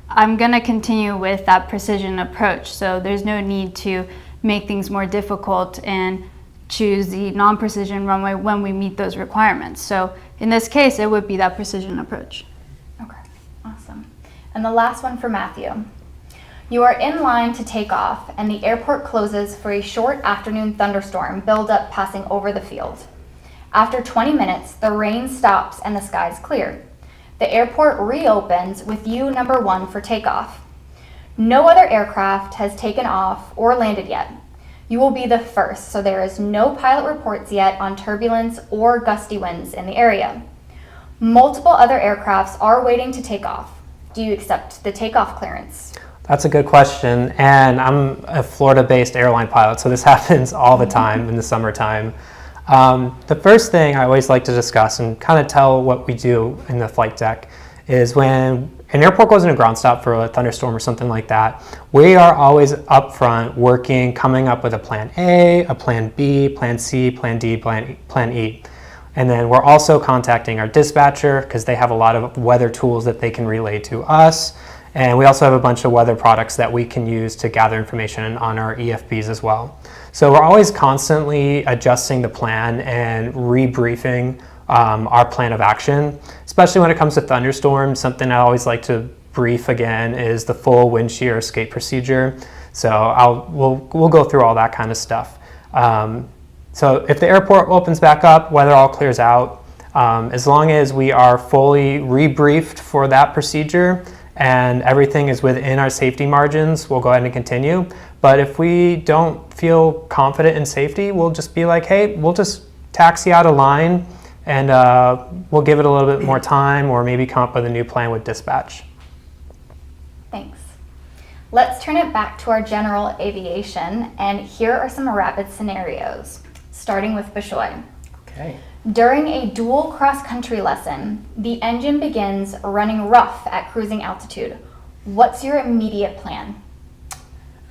I'm going to continue with that precision approach. So there's no need to make things more difficult and choose the non-precision runway when we meet those requirements. So in this case, it would be that precision approach. Okay, awesome. And the last one for Matthew. You are in line to take off, and the airport closes for a short afternoon thunderstorm buildup passing over the field. After 20 minutes, the rain stops and the skies clear. The airport reopens with you number 1 for takeoff. No other aircraft has taken off or landed yet. You will be the first, so there is no pilot reports yet on turbulence or gusty winds in the area. Multiple other aircrafts are waiting to take off. Do you accept the takeoff clearance? That's a good question, and I'm a Florida-based airline pilot, so this happens all the time in the summertime. The first thing I always like to discuss and kind of tell what we do in the flight deck is when an airport goes into ground stop for a thunderstorm or something like that, we are always up front working, coming up with a plan A, a plan B, plan C, plan D, plan E. And then we're also contacting our dispatcher because they have a lot of weather tools that they can relay to us. And we also have a bunch of weather products that we can use to gather information on our EFBs as well. So we're always constantly adjusting the plan and rebriefing our plan of action, especially when it comes to thunderstorms. Something I always like to brief again is the full wind shear escape procedure. So we'll go through all that kind of stuff. So if the airport opens back up, weather all clears out, as long as we are fully rebriefed for that procedure and everything is within our safety margins, we'll go ahead and continue. But if we don't feel confident in safety, we'll just be like, hey, we'll just taxi out a line and we'll give it a little bit more time, or maybe come up with a new plan with dispatch. Thanks. Let's turn it back to our general aviation, and here are some rapid scenarios, starting with Bashy. Okay. During a dual cross-country lesson, the engine begins running rough at cruising altitude. What's your immediate plan?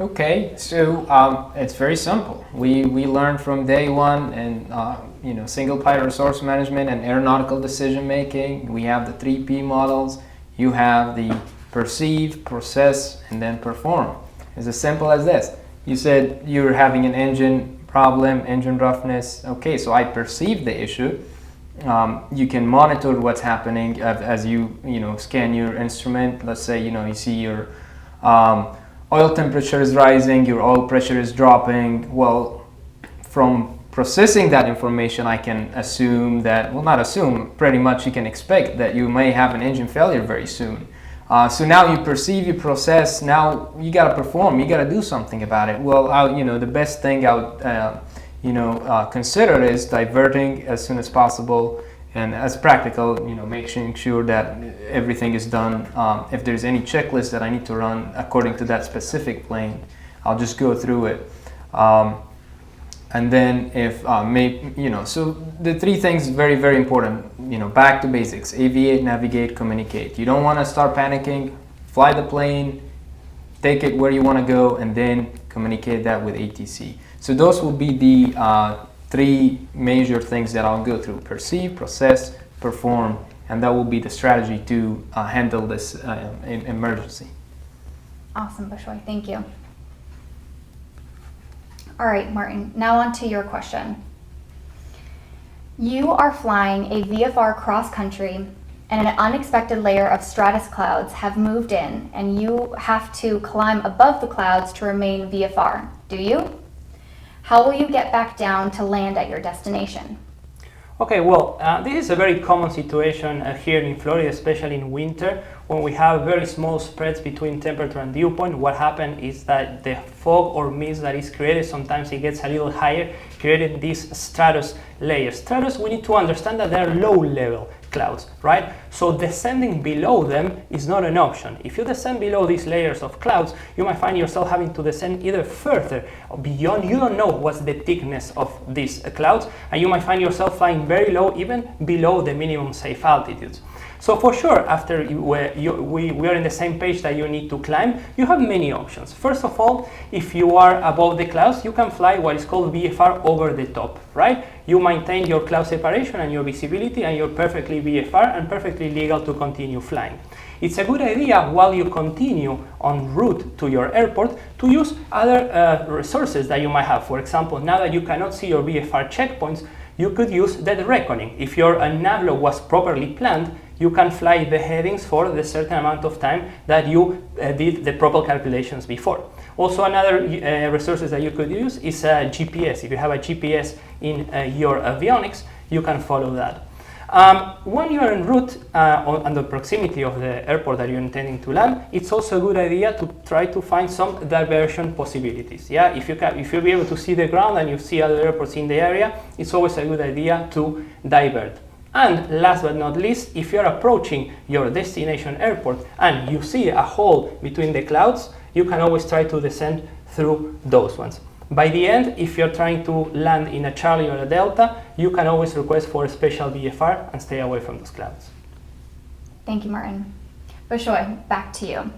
Okay, so it's very simple. We learned from day one, and single pilot resource management and aeronautical decision making. We have the 3P models. You have the perceive, process, and then perform. It's as simple as this. You said you're having an engine problem, engine roughness. Okay, so I perceive the issue. You can monitor what's happening as you scan your instrument. Let's say you see your oil temperature is rising, your oil pressure is dropping. Well, from processing that information, I can assume that, well, not assume, pretty much you can expect that you may have an engine failure very soon. So now you perceive, you process, now you got to perform, you got to do something about it. Well, the best thing I would consider is diverting as soon as possible and as practical, making sure that everything is done. If there's any checklist that I need to run according to that specific plane, I'll just go through it. And then if, so the three things very, very important, back to basics: aviate, navigate, communicate. You don't want to start panicking, fly the plane, take it where you want to go, and then communicate that with ATC. So those will be the three major things that I'll go through: perceive, process, perform, and that will be the strategy to handle this emergency. Awesome, Bashy, thank you. All right, Martin, now on to your question. You are flying a VFR cross-country and an unexpected layer of stratus clouds have moved in, and you have to climb above the clouds to remain VFR, do you? How will you get back down to land at your destination? Okay, well, this is a very common situation here in Florida, especially in winter, when we have very small spreads between temperature and dew point. What happens is that the fog or mist that is created, sometimes it gets a little higher, creating these stratus layers. Stratus, we need to understand that they're low-level clouds, right? So descending below them is not an option. If you descend below these layers of clouds, you might find yourself having to descend either further or beyond. You don't know what's the thickness of these clouds, and you might find yourself flying very low, even below the minimum safe altitudes. So for sure, after we are in the same page that you need to climb, you have many options. First of all, if you are above the clouds, you can fly what is called VFR over the top, right? You maintain your cloud separation and your visibility, and you're perfectly VFR and perfectly legal to continue flying. It's a good idea while you continue en route to your airport to use other resources that you might have. For example, now that you cannot see your VFR checkpoints, you could use dead reckoning. If your navlog was properly planned, you can fly the headings for the certain amount of time that you did the proper calculations before. Also, another resources that you could use is GPS. If you have a GPS in your avionics, you can follow that. When you're en route on the proximity of the airport that you're intending to land, it's also a good idea to try to find some diversion possibilities. Yeah, if you'll be able to see the ground and you see other airports in the area, it's always a good idea to divert. And last but not least, if you're approaching your destination airport and you see a hole between the clouds, you can always try to descend through those ones. By the end, if you're trying to land in a Charlie or a Delta, you can always request for a special VFR and stay away from those clouds. Thank you, Martin. Bashy, back to you.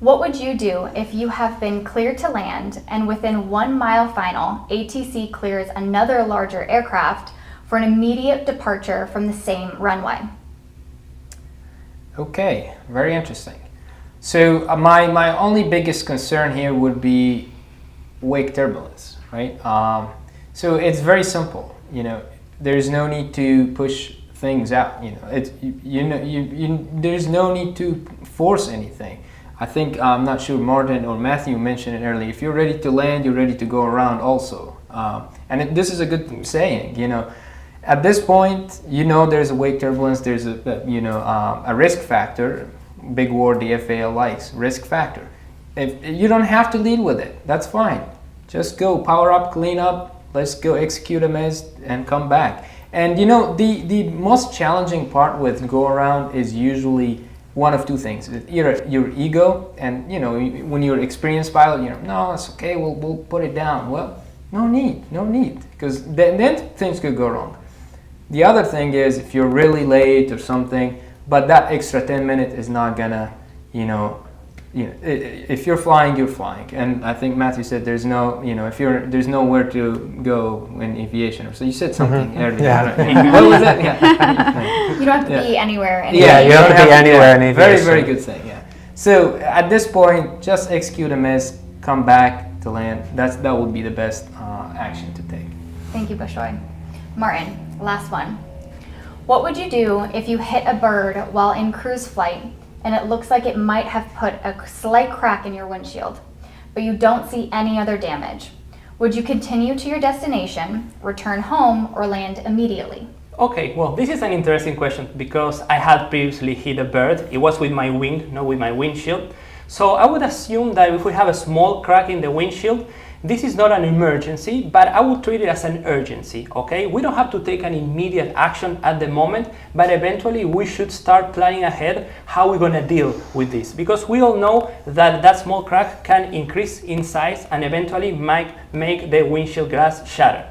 What would you do if you have been cleared to land and within 1 mile final, ATC clears another larger aircraft for an immediate departure from the same runway? Okay, very interesting. So my only biggest concern here would be wake turbulence, right? So it's very simple. There's no need to push things out. There's no need to force anything. I think, I'm not sure, Martin or Matthew mentioned it earlier, if you're ready to land, you're ready to go around also. This is a good saying, you know. At this point, you know there's a wake turbulence, there's a risk factor, big word the FAA likes, risk factor. If you don't have to lead with it, that's fine. Just go, power up, clean up, let's go execute a miss and come back. And you know, the most challenging part with go around is usually one of two things. Either your ego, and you know, when you're an experienced pilot, you know, no, it's okay, we'll put it down. Well, no need, because then things could go wrong. The other thing is if you're really late or something, but that extra 10 minutes is not gonna, if you're flying, you're flying. And I think Matthew said there's no, there's nowhere to go in aviation. So you said something earlier. Yeah. What was that? Yeah. You don't have to be anywhere. In Yeah, you don't have to be anywhere in Very, aviation. very good thing, yeah. So at this point, just execute a miss, come back to land. That would be the best action to take. Thank you, Bashy. Martin, last one. What would you do if you hit a bird while in cruise flight and it looks like it might have put a slight crack in your windshield, but you don't see any other damage? Would you continue to your destination, return home, or land immediately? Okay, well, this is an interesting question because I had previously hit a bird. It was with my wing, not with my windshield. So I would assume that if we have a small crack in the windshield, this is not an emergency, but I would treat it as an urgency, okay? We don't have to take an immediate action at the moment, but eventually we should start planning ahead how we're gonna deal with this, because we all know that that small crack can increase in size and eventually might make the windshield glass shatter.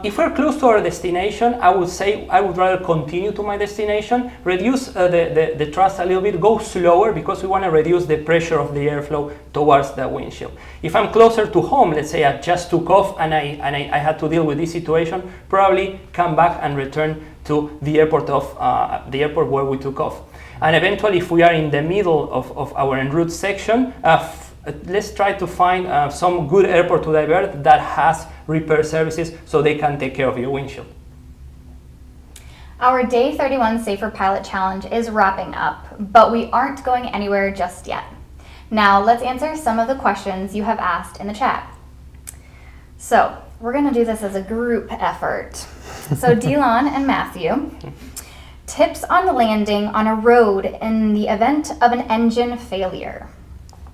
If we're close to our destination, I would say I would rather continue to my destination, reduce the thrust a little bit, go slower because we want to reduce the pressure of the airflow towards the windshield. If I'm closer to home, let's say I just took off and I had to deal with this situation, probably come back and return to the airport where we took off. And eventually, if we are in the middle of our en route section, let's try to find some good airport to divert that has repair services so they can take care of your windshield. Our Day 31 Safer Pilot Challenge is wrapping up, but we aren't going anywhere just yet. Now let's answer some of the questions you have asked in the chat. So we're gonna do this as a group effort. So Dylan and Matthew, tips on landing on a road in the event of an engine failure.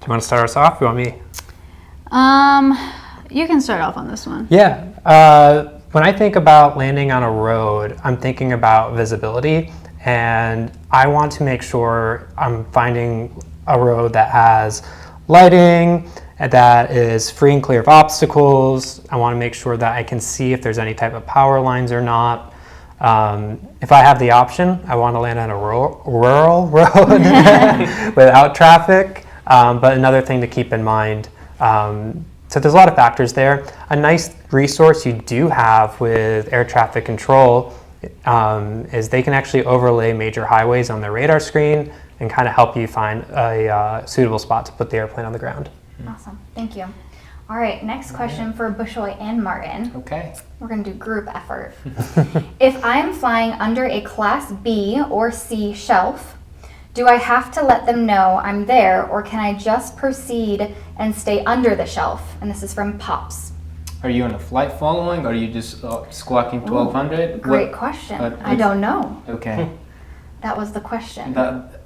Do you want to start us off? You want me? You can start off on this one. Yeah. When I think about landing on a road, I'm thinking about visibility, and I want to make sure I'm finding a road that has lighting, that is free and clear of obstacles. I want to make sure that I can see if there's any type of power lines or not. If I have the option, I want to land on a rural road without traffic. But another thing to keep in mind, so there's a lot of factors there. A nice resource you do have with air traffic control is they can actually overlay major highways on their radar screen and kind of help you find a suitable spot to put the airplane on the ground. Awesome, thank you. All right, next question for Bashy and Martin. Okay. We're gonna do group effort. If I'm flying under a Class B or C shelf, do I have to let them know I'm there, or can I just proceed and stay under the shelf? And this is from Pops. Are you on a flight following, or are you just squawking 1200? Great question. I don't know. Okay. That was the question.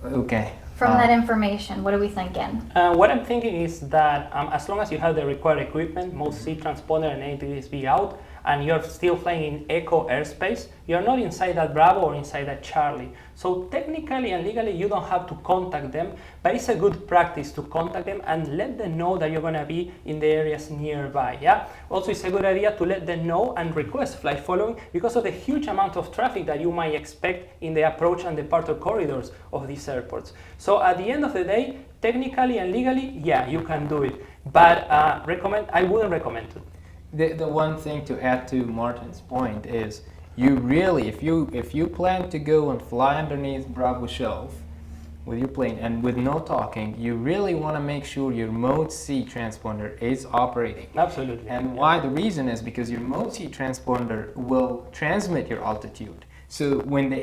Okay. From that information, what are we thinking? What I'm thinking is that as long as you have the required equipment, most C transponder and ADSB out, and you're still flying in echo airspace, you're not inside that Bravo or inside that Charlie. So technically and legally, you don't have to contact them, but it's a good practice to contact them and let them know that you're gonna be in the areas nearby, yeah? Also, it's a good idea to let them know and request flight following because of the huge amount of traffic that you might expect in the approach and departure corridors of these airports. So at the end of the day, technically and legally, yeah, you can do it, but I wouldn't recommend it. The one thing to add to Martin's point is you really, if you plan to go and fly underneath Bravo shelf with your plane and with no talking, you really want to make sure your Mode C transponder is operating. Absolutely. And why the reason is because your Mode C transponder will transmit your altitude. So when the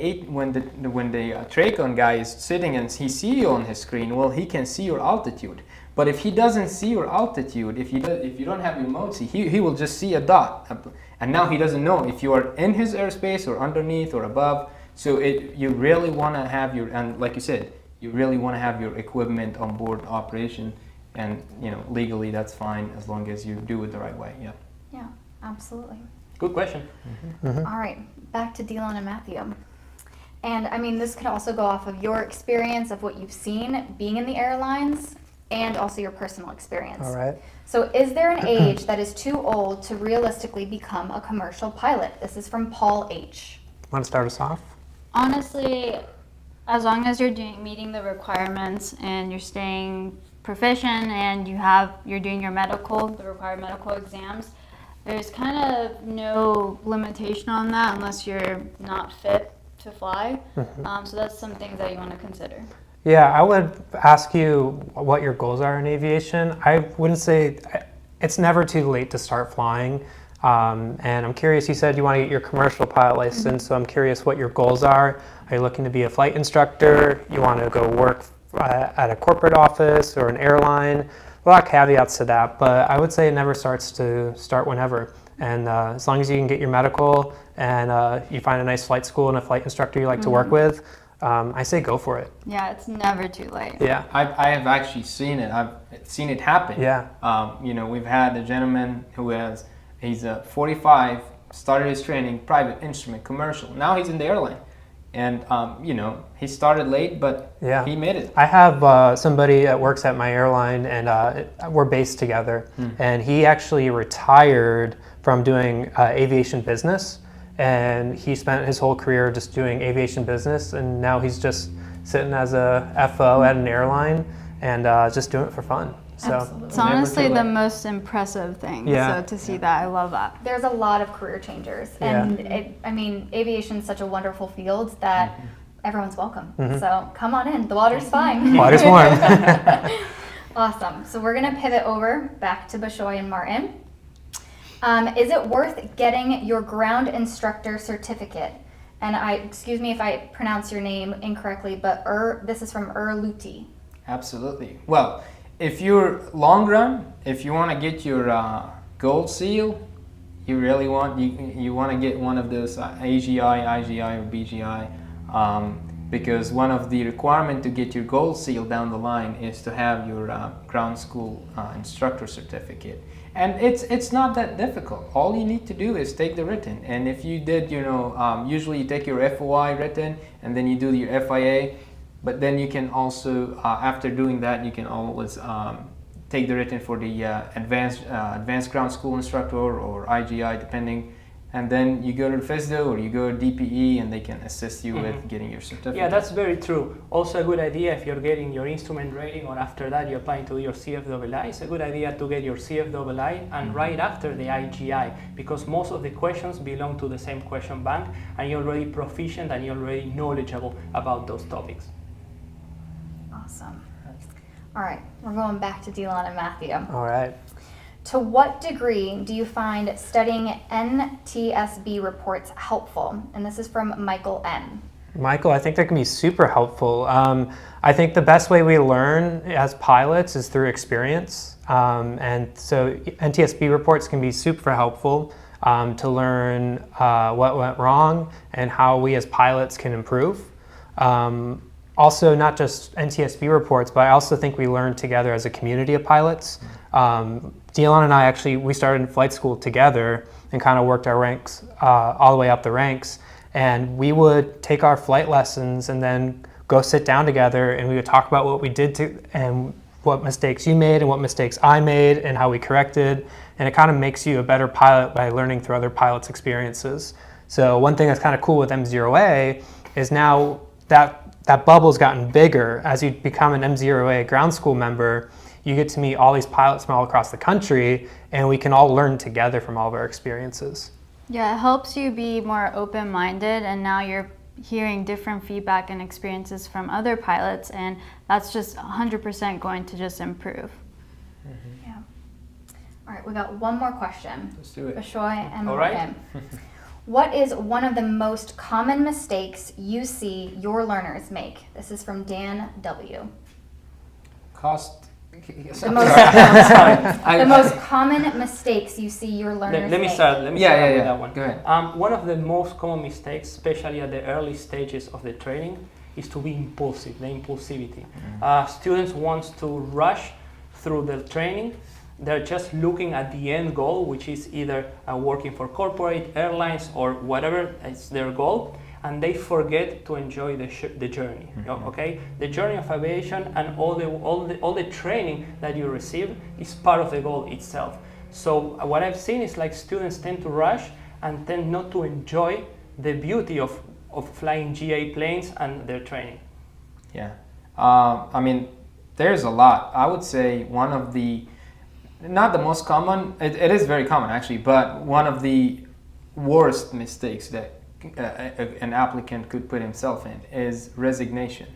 Tracon guy is sitting and he see you on his screen, well, he can see your altitude. But if he doesn't see your altitude, if you don't have your mode see, he will just see a dot, and now he doesn't know if you are in his airspace or underneath or above. So you really want to have and like you said, you really want to have your equipment on board operation, and legally that's fine as long as you do it the right way. Yeah. Yeah, absolutely. Good question. All right, back to Dylan and Matthew. And I mean, this could also go off of your experience of what you've seen being in the airlines and also your personal experience. All right. So is there an age that is too old to realistically become a commercial pilot? This is from Paul H. Want to start us off? Honestly, as long as you're meeting the requirements and you're staying proficient and you're doing your the required medical exams, there's kind of no limitation on that unless you're not fit to fly. So that's some things that you want to consider. Yeah, I would ask you what your goals are in aviation. I wouldn't say it's never too late to start flying. And I'm curious, you said you want to get your commercial pilot license, so I'm curious what your goals are. Are you looking to be a flight instructor? You want to go work at a corporate office or an airline? A lot of caveats to that, but I would say it never start whenever. And as long as you can get your medical and you find a nice flight school and a flight instructor you like to work with, I say go for it. Yeah, it's never too late. Yeah. I have actually seen it. I've seen it happen. Yeah. We've had a gentleman he's 45, started his training, private instrument, commercial. Now he's in the airline. And, he started late, but he made it. I have somebody that works at my airline, and we're based together. And he actually retired from doing aviation business. And he spent his whole career just doing aviation business. And now he's just sitting as a FO at an airline and just doing it for fun. So it's honestly the most impressive thing. Yeah. So to see that, I love that. There's a lot of career changers. And aviation is such a wonderful field that everyone's welcome. So come on in. The water's fine. Water's warm. Awesome. So we're going to pivot over back to Bashy and Martin. Is it worth getting your ground instructor certificate? And excuse me if I pronounce your name incorrectly, but this is from Luti. Absolutely. Well, if you're long run, if you want to get your gold seal, you really want you want to get one of those AGI, IGI, or BGI, because one of the requirements to get your gold seal down the line is to have your ground school instructor certificate. And it's not that difficult. All you need to do is take the written. And if you did, usually you take your FOI written and then you do your FIA. But then you can also, after doing that, you can always take the written for the advanced ground school instructor or IGI, depending. And then you go to FISDO or you go to DPE, and they can assist you with getting your certificate. Yeah, that's very true. Also a good idea if you're getting your instrument rating, or after that you're applying to your CFII, it's a good idea to get your CFII and right after the IGI, because most of the questions belong to the same question bank, and you're already proficient and you're already knowledgeable about those topics. Awesome. All right, we're going back to Dylan and Matthew. All right. To what degree do you find studying NTSB reports helpful? And this is from Michael N. Michael, I think that can be super helpful. I think the best way we learn as pilots is through experience. And so NTSB reports can be super helpful to learn what went wrong and how we as pilots can improve. Also, not just NTSB reports, but I also think we learn together as a community of pilots. Dylan and I we started in flight school together and kind of worked our ranks all the way up the ranks. And we would take our flight lessons and then go sit down together, and we would talk about what we did and what mistakes you made and what mistakes I made and how we corrected. And it kind of makes you a better pilot by learning through other pilots' experiences. So one thing that's kind of cool with M0A is now that bubble's gotten bigger. As you become an M0A ground school member, you get to meet all these pilots from all across the country, and we can all learn together from all of our experiences. Yeah, it helps you be more open-minded, and now you're hearing different feedback and experiences from other pilots, and that's just 100% going to just improve. Yeah. All right, we got one more question. Let's do it. Bashy and All right. Martin. What is one of the most common mistakes you see your learners make? This is from Dan W. Cost. The most common mistakes you see your learners Let me make. start with that one. Go ahead. One of the most common mistakes, especially at the early stages of the training, is to be impulsive, the impulsivity. Students want to rush through the training. They're just looking at the end goal, which is either working for corporate, airlines, or whatever is their goal, and they forget to enjoy the journey. Okay, the journey of aviation and all the training that you receive is part of the goal itself. So what I've seen is like students tend to rush and tend not to enjoy the beauty of flying GA planes and their training. Yeah, I mean, there's a lot. I would say one of the, not the most common, it is very common actually, but one of the worst mistakes that an applicant could put himself in is resignation.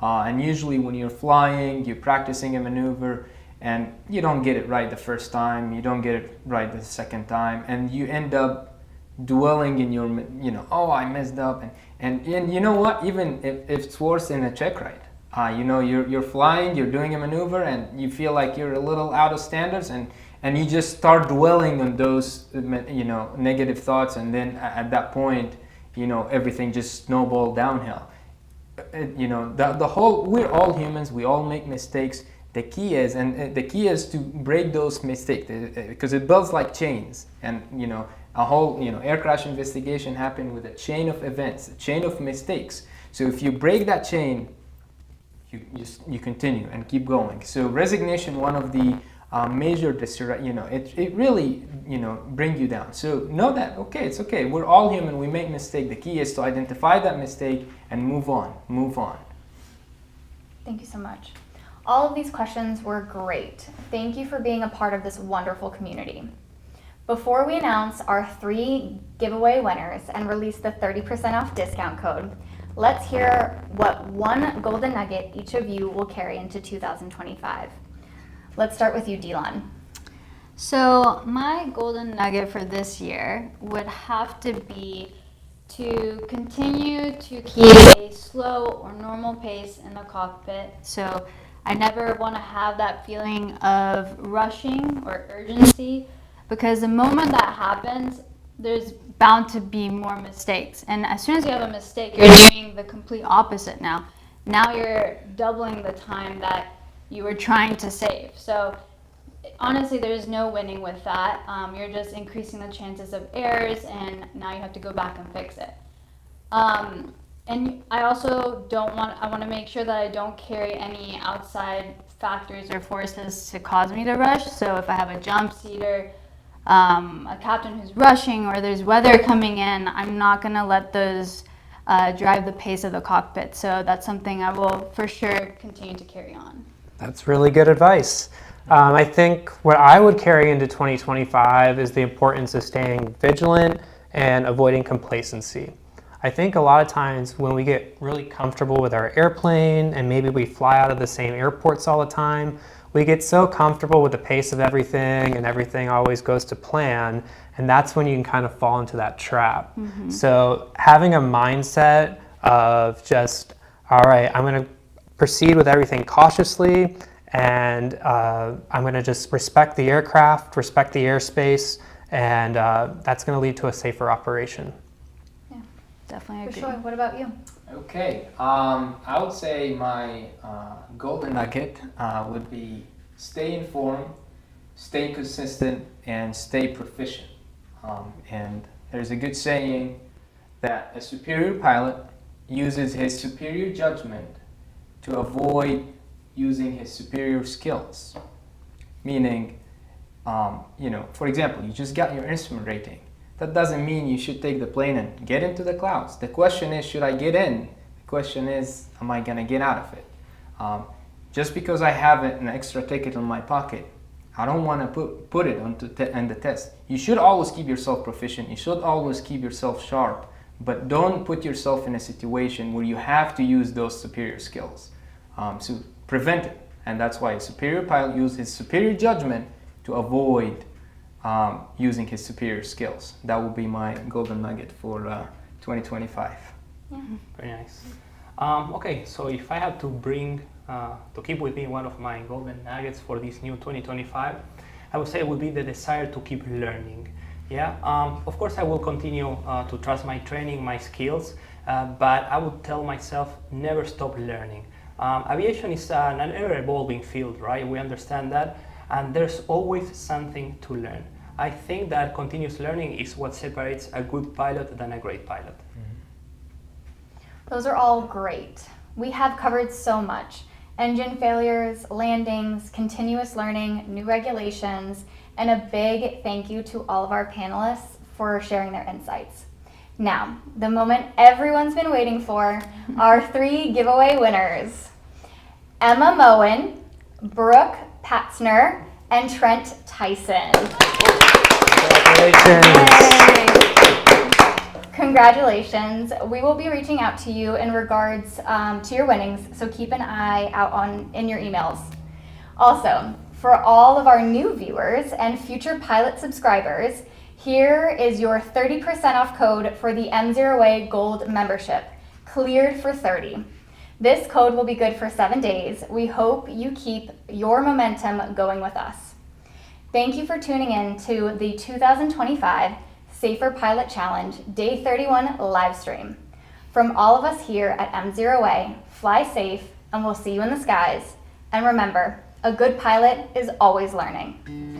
And usually when you're flying, you're practicing a maneuver and you don't get it right the first time, you don't get it right the second time, and you end up dwelling in your, oh, I messed up. And you know what, even if it's worse in a check ride, you're flying, you're doing a maneuver and you feel like you're a little out of standards, and you just start dwelling on those, negative thoughts, and then at that point, everything just snowballed downhill. The whole, we're all humans, we all make mistakes. The key is to break those mistakes, because it builds like chains, and a whole air crash investigation happened with a chain of events, a chain of mistakes. So if you break that chain, you continue and keep going. So resignation, one of the major it really bring you down. So know that it's okay. We're all human. We make mistakes. The key is to identify that mistake and move on. Thank you so much. All of these questions were great. Thank you for being a part of this wonderful community. Before we announce our 3 giveaway winners and release the 30% off discount code, let's hear what one golden nugget each of you will carry into 2025. Let's start with you, Dylan. So my golden nugget for this year would have to be to continue to keep a slow or normal pace in the cockpit. So I never want to have that feeling of rushing or urgency, because the moment that happens, there's bound to be more mistakes. And as soon as you have a mistake, you're doing the complete opposite now. Now you're doubling the time that you were trying to save. So honestly, there's no winning with that. You're just increasing the chances of errors, and now you have to go back and fix it. And I also I want to make sure that I don't carry any outside factors or forces to cause me to rush. So if I have a jump seater, a captain who's rushing, or there's weather coming in, I'm not going to let those drive the pace of the cockpit. So that's something I will for sure continue to carry on. That's really good advice. I think what I would carry into 2025 is the importance of staying vigilant and avoiding complacency. I think a lot of times when we get really comfortable with our airplane and maybe we fly out of the same airports all the time, we get so comfortable with the pace of everything and everything always goes to plan, and that's when you can kind of fall into that trap. Mm-hmm. So having a mindset of just, all right, I'm going to proceed with everything cautiously, and I'm going to just respect the aircraft, respect the airspace, and that's going to lead to a safer operation. Yeah, definitely agree. For sure. What about you? Okay, I would say my golden nugget would be stay informed, stay consistent, and stay proficient. And there's a good saying that a superior pilot uses his superior judgment to avoid using his superior skills. Meaning, for example, you just got your instrument rating. That doesn't mean you should take the plane and get into the clouds. The question is, should I get in? The question is, am I gonna get out of it? Just because I have an extra ticket in my pocket, I don't want to put it on the test. You should always keep yourself proficient. You should always keep yourself sharp, but don't put yourself in a situation where you have to use those superior skills. So prevent it, and that's why a superior pilot uses his superior judgment to avoid using his superior skills. That will be my golden nugget for 2025. Very nice. Okay, so if I had to bring, to keep with me one of my golden nuggets for this new 2025, I would say it would be the desire to keep learning. Yeah, of course I will continue to trust my training, my skills, but I would tell myself never stop learning. Aviation is an ever-evolving field, right? We understand that, and there's always something to learn. I think that continuous learning is what separates a good pilot than a great pilot. Those are all great. We have covered so much. Engine failures, landings, continuous learning, new regulations, and a big thank you to all of our panelists for sharing their insights. Now, the moment everyone's been waiting for, our 3 giveaway winners. Emma Moen, Brooke Patzner, and Trent Tyson. Congratulations. We will be reaching out to you in regards to your winnings, so keep an eye out in your emails. Also, for all of our new viewers and future pilot subscribers, here is your 30% off code for the M0A Gold membership, cleared for 30. This code will be good for 7 days. We hope you keep your momentum going with us. Thank you for tuning in to the 2025 Safer Pilot Challenge Day 31 live stream. From all of us here at M0A, fly safe and we'll see you in the skies. And remember, a good pilot is always learning.